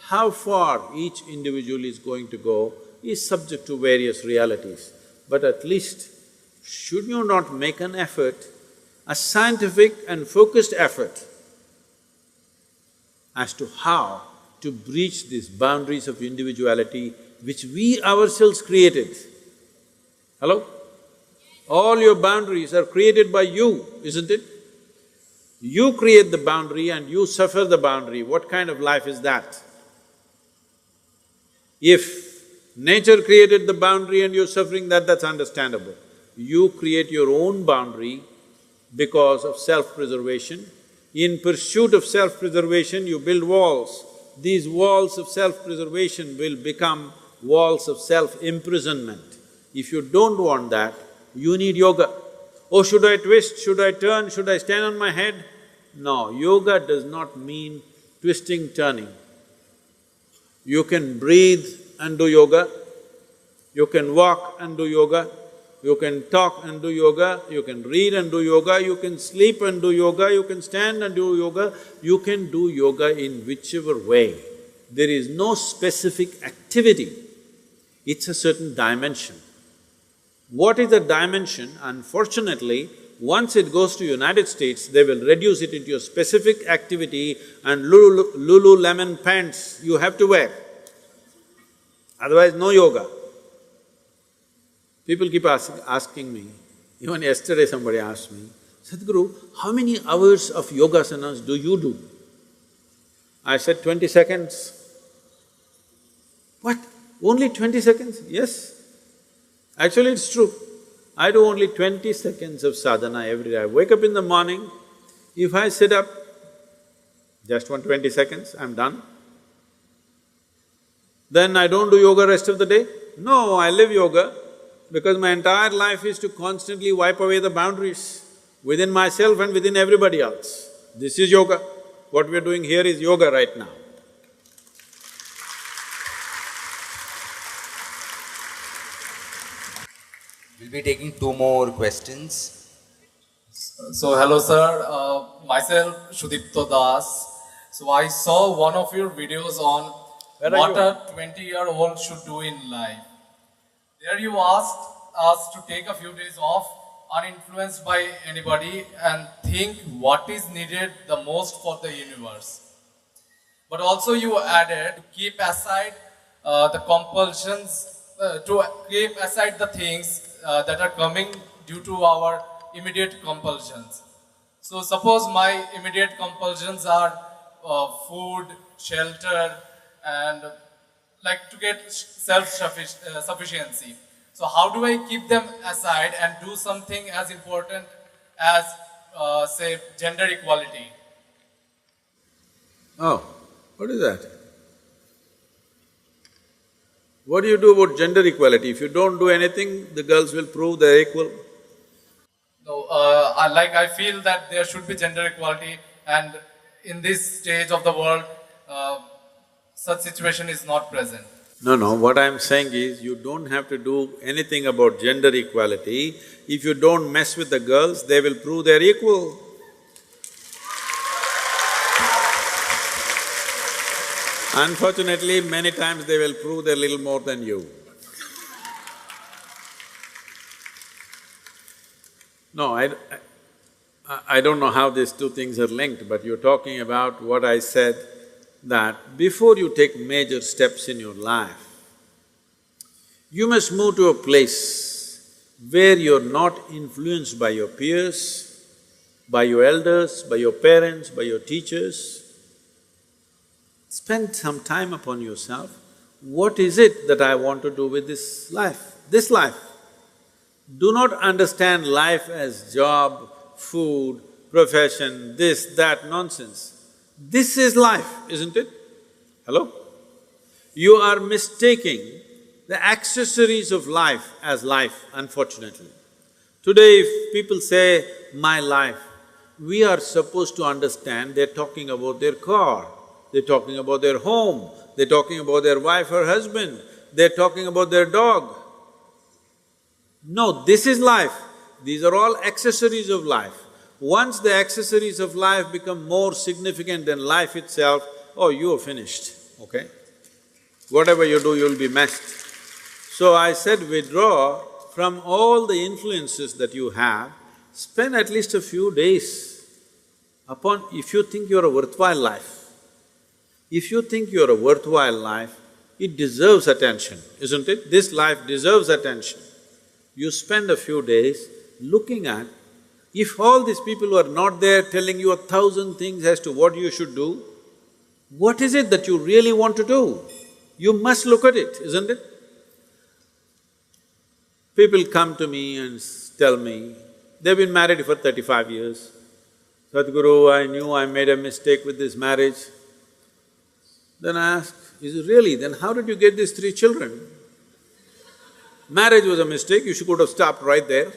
how far each individual is going to go is subject to various realities. But at least, should you not make an effort, a scientific and focused effort as to how to breach these boundaries of individuality which we ourselves created? Hello? All your boundaries are created by you, isn't it? You create the boundary and you suffer the boundary. What kind of life is that? If nature created the boundary and you're suffering that, that's understandable. You create your own boundary because of self-preservation. In pursuit of self-preservation, you build walls. These walls of self-preservation will become walls of self-imprisonment. If you don't want that, you need yoga. Oh, should I twist, should I turn, should I stand on my head? No, yoga does not mean twisting, turning. You can breathe and do yoga, you can walk and do yoga, you can talk and do yoga, you can read and do yoga, you can sleep and do yoga, you can stand and do yoga, you can do yoga in whichever way. There is no specific activity, it's a certain dimension. What is the dimension? Unfortunately, once it goes to United States, they will reduce it into a specific activity and Lululemon pants you have to wear. Otherwise, no yoga. People keep asking me, even yesterday somebody asked me, Sadhguru, how many hours of yogasanas do you do? I said, 20 seconds. What? Only 20 seconds? Yes. Actually, it's true. I do only 20 seconds of sadhana every day. I wake up in the morning, if I sit up, just 20 seconds, I'm done. Then I don't do yoga rest of the day? No, I live yoga because my entire life is to constantly wipe away the boundaries within myself and within everybody else. This is yoga. What we're doing here is yoga right now. We'll be taking 2 more questions. So, hello sir, myself Shudipto Das. So, I saw one of your videos on what a 20-year-old should do in life. There you asked us to take a few days off uninfluenced by anybody and think what is needed the most for the universe. But also you added to keep aside the compulsions, to keep aside the things that are coming due to our immediate compulsions. So suppose my immediate compulsions are food, shelter, and like to get self-sufficiency. So how do I keep them aside and do something as important as, say, gender equality? Oh, what is that? What do you do about gender equality? If you don't do anything, the girls will prove they're equal. No, I feel that there should be gender equality, and in this stage of the world, such situation is not present. No, what I'm saying is, you don't have to do anything about gender equality. If you don't mess with the girls, they will prove they're equal. Unfortunately, many times they will prove they're little more than you. No, I don't know how these two things are linked, but you're talking about what I said, that before you take major steps in your life, you must move to a place where you're not influenced by your peers, by your elders, by your parents, by your teachers. Spend some time upon yourself. What is it that I want to do with this life? This life. Do not understand life as job, food, profession, this, that nonsense. This is life, isn't it? Hello? You are mistaking the accessories of life as life, unfortunately. Today if people say, my life, we are supposed to understand they're talking about their car, they're talking about their home, they're talking about their wife or husband, they're talking about their dog. No, this is life. These are all accessories of life. Once the accessories of life become more significant than life itself, oh, you're finished, okay? Whatever you do, you'll be messed. So I said withdraw from all the influences that you have, spend at least a few days upon… if you think you're a worthwhile life. If you think you're a worthwhile life, it deserves attention, isn't it? This life deserves attention. You spend a few days looking at, if all these people who are not there telling you 1,000 things as to what you should do, what is it that you really want to do? You must look at it, isn't it? People come to me and tell me, they've been married for 35 years. Sadhguru, I knew I made a mistake with this marriage. Then I ask, is it really? Then how did you get these 3 children? Marriage was a mistake, you could have stopped right there.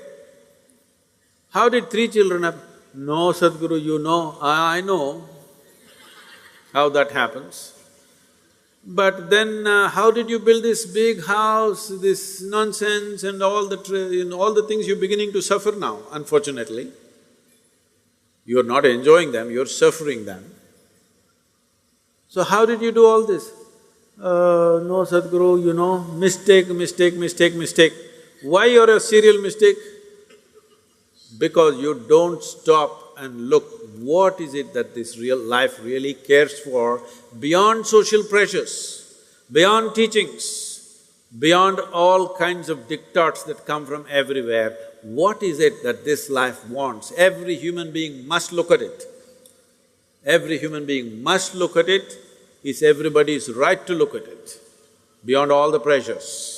How did 3 children happen? No, Sadhguru, you know, I know how that happens. But then how did you build this big house, this nonsense and all the things you're beginning to suffer now, unfortunately. You're not enjoying them, you're suffering them. So how did you do all this? No, Sadhguru, you know, mistake. Why you're a serial mistake? Because you don't stop and look, what is it that this real life really cares for beyond social pressures, beyond teachings, beyond all kinds of diktats that come from everywhere. What is it that this life wants? Every human being must look at it. Every human being must look at it. It's everybody's right to look at it, beyond all the pressures.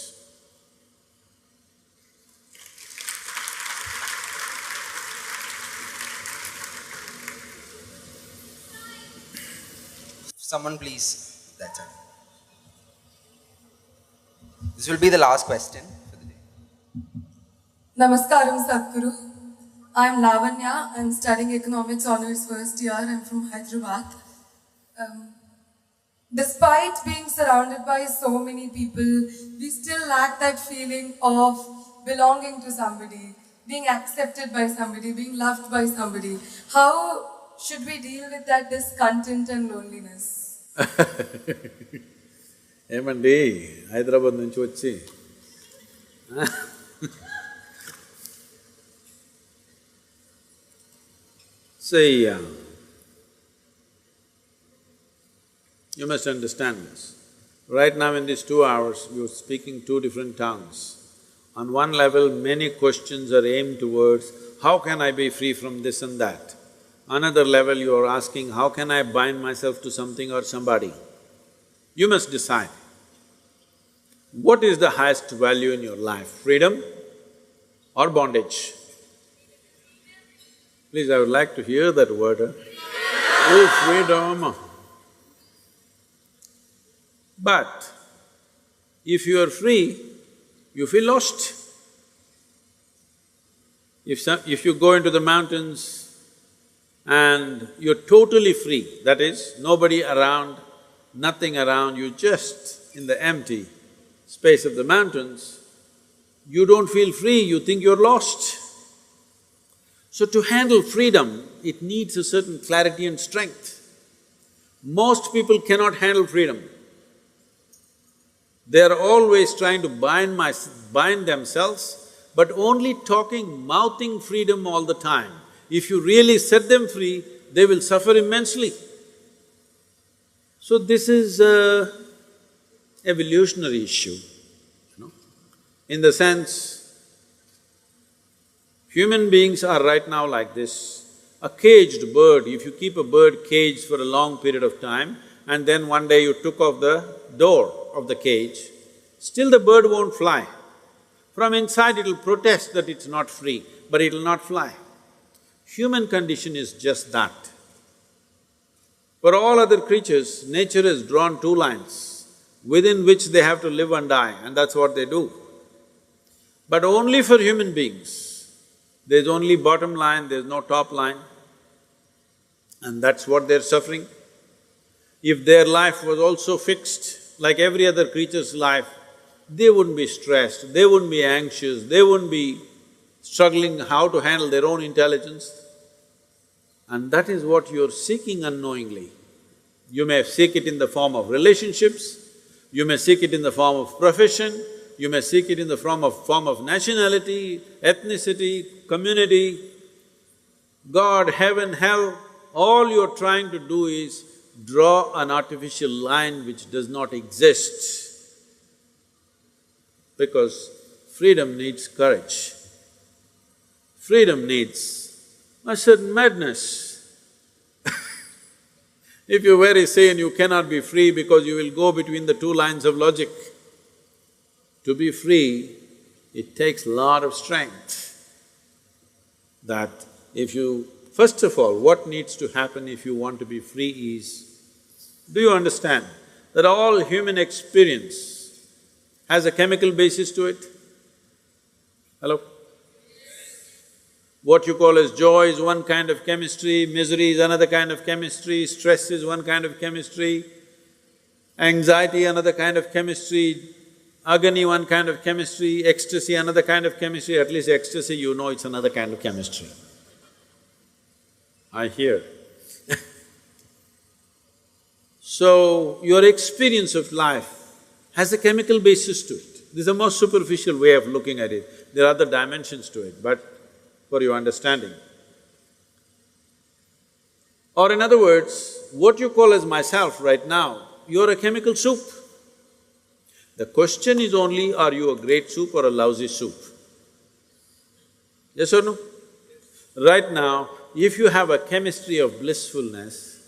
Someone please, that's it. This will be the last question for the day. Namaskaram Sadhguru. I'm Lavanya, I'm studying Economics Honours first year, I'm from Hyderabad. Despite being surrounded by so many people, we still lack that feeling of belonging to somebody, being accepted by somebody, being loved by somebody. How should we deal with that discontent and loneliness? ఏమండి హైదరాబాద్ నుంచి వచ్చి See, you must understand this. Right now in these 2 hours, you're speaking two different tongues. On one level, many questions are aimed towards, how can I be free from this and that? Another level, you are asking, how can I bind myself to something or somebody? You must decide. What is the highest value in your life, freedom or bondage? Please, I would like to hear that word, Oh, freedom. But if you are free, you feel lost. If you go into the mountains and you're totally free, that is, nobody around, nothing around, you just in the empty space of the mountains, you don't feel free, you think you're lost. So to handle freedom, it needs a certain clarity and strength. Most people cannot handle freedom. They are always trying to bind themselves, but only talking, mouthing freedom all the time. If you really set them free, they will suffer immensely. So this is a evolutionary issue, in the sense, human beings are right now like this. A caged bird, if you keep a bird caged for a long period of time and then one day you took off the door of the cage, still the bird won't fly. From inside it'll protest that it's not free, but it'll not fly. Human condition is just that. For all other creatures, nature has drawn two lines within which they have to live and die, and that's what they do. But only for human beings, there's only bottom line, there's no top line, and that's what they're suffering. If their life was also fixed, like every other creature's life, they wouldn't be stressed, they wouldn't be anxious, they wouldn't be struggling how to handle their own intelligence. And that is what you're seeking unknowingly. You may seek it in the form of relationships, you may seek it in the form of profession, you may seek it in the form of nationality, ethnicity, community, God, heaven, hell. All you're trying to do is draw an artificial line which does not exist. Because freedom needs courage. Freedom needs a certain madness. If you're very sane, you cannot be free because you will go between the two lines of logic. To be free, it takes a lot of strength. That if you… First of all, what needs to happen if you want to be free is, do you understand that all human experience has a chemical basis to it? Hello? What you call as joy is one kind of chemistry, misery is another kind of chemistry, stress is one kind of chemistry, anxiety another kind of chemistry, agony one kind of chemistry, ecstasy another kind of chemistry. At least ecstasy, you know it's another kind of chemistry. I hear. So, your experience of life has a chemical basis to it. This is the most superficial way of looking at it. There are other dimensions to it, but for your understanding. Or in other words, what you call as myself right now, you're a chemical soup. The question is only, are you a great soup or a lousy soup? Yes or no? Right now, if you have a chemistry of blissfulness,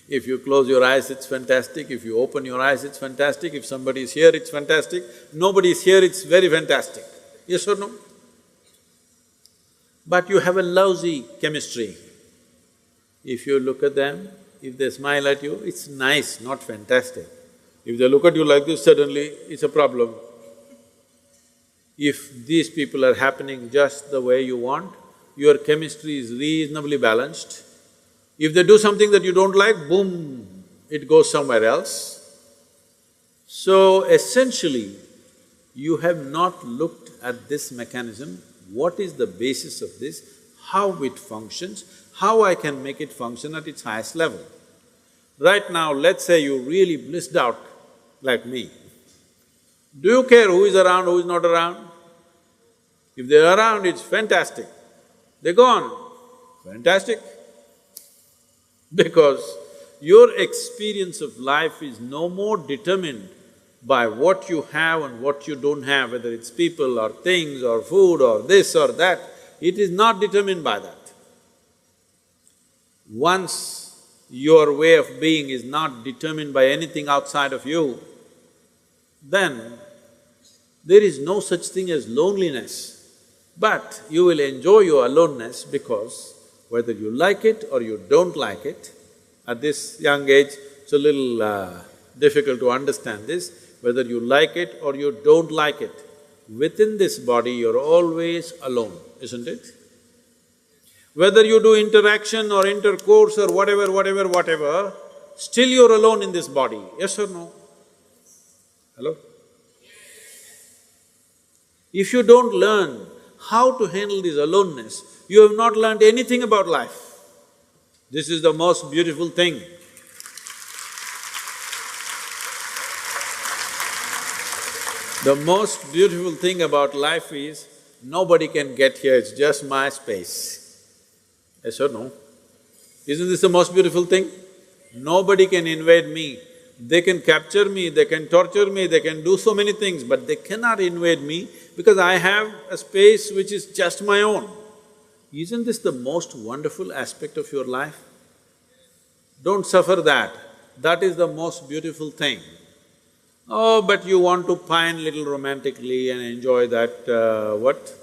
if you close your eyes, it's fantastic, if you open your eyes, it's fantastic, if somebody is here, it's fantastic, nobody is here, it's very fantastic. Yes or no? But you have a lousy chemistry. If you look at them, if they smile at you, it's nice, not fantastic. If they look at you like this, suddenly it's a problem. If these people are happening just the way you want, your chemistry is reasonably balanced. If they do something that you don't like, boom, it goes somewhere else. So essentially, you have not looked at this mechanism, what is the basis of this, how it functions, how I can make it function at its highest level. Right now, let's say you really blissed out like me. Do you care who is around, who is not around? If they're around, it's fantastic. They're gone. Fantastic. Because your experience of life is no more determined by what you have and what you don't have, whether it's people or things or food or this or that, it is not determined by that. Once your way of being is not determined by anything outside of you, then there is no such thing as loneliness. But you will enjoy your aloneness because whether you like it or you don't like it, at this young age, it's a little difficult to understand this, whether you like it or you don't like it, within this body you're always alone, isn't it? Whether you do interaction or intercourse or whatever, still you're alone in this body, yes or no? Hello? If you don't learn how to handle this aloneness, you have not learned anything about life. This is the most beautiful thing. The most beautiful thing about life is, nobody can get here, it's just my space. Yes or no? Isn't this the most beautiful thing? Nobody can invade me. They can capture me, they can torture me, they can do so many things, but they cannot invade me because I have a space which is just my own. Isn't this the most wonderful aspect of your life? Don't suffer that. That is the most beautiful thing. Oh, but you want to pine little romantically and enjoy that, what?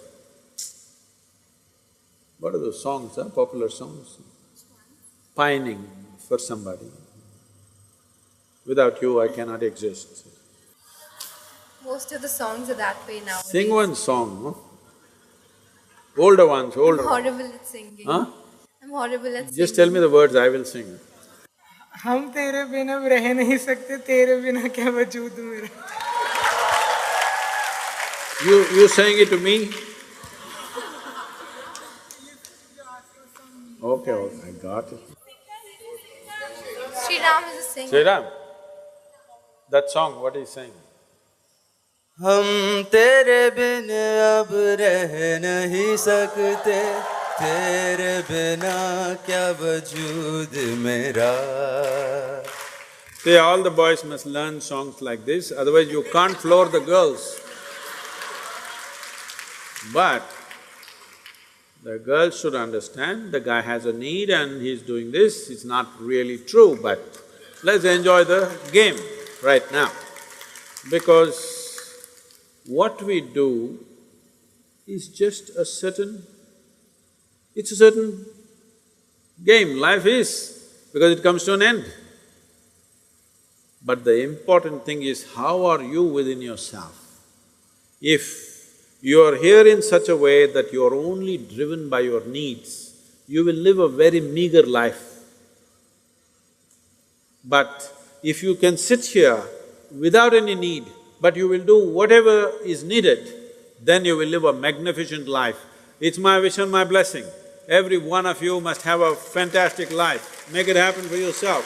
What are those songs, popular songs? Pining for somebody. Without you, I cannot exist. Most of the songs are that way now. Sing one song, no? Older ones, older I'm ones. horrible at singing. Huh? I'm horrible at singing. Just tell me the words, I will sing. हम तेरे बिना रह नहीं सकते, तेरे बिना क्या वजूद मेरा। You saying it to me? Okay, I got it. Sri Ram is a singer. Sri Ram, that song, what is he saying? हम तेरे बिन अब रह नहीं सकते, तेरे बिना क्या वजूद मेरा। See, all the boys must learn songs like this, otherwise you can't floor the girls. But the girls should understand, the guy has a need and he's doing this, it's not really true, but let's enjoy the game right now. Because what we do is just a certain… it's a certain game, life is, because it comes to an end. But the important thing is, how are you within yourself? If you are here in such a way that you are only driven by your needs, you will live a very meager life. But if you can sit here without any need, but you will do whatever is needed, then you will live a magnificent life. It's my wish and my blessing. Every one of you must have a fantastic life. Make it happen for yourself.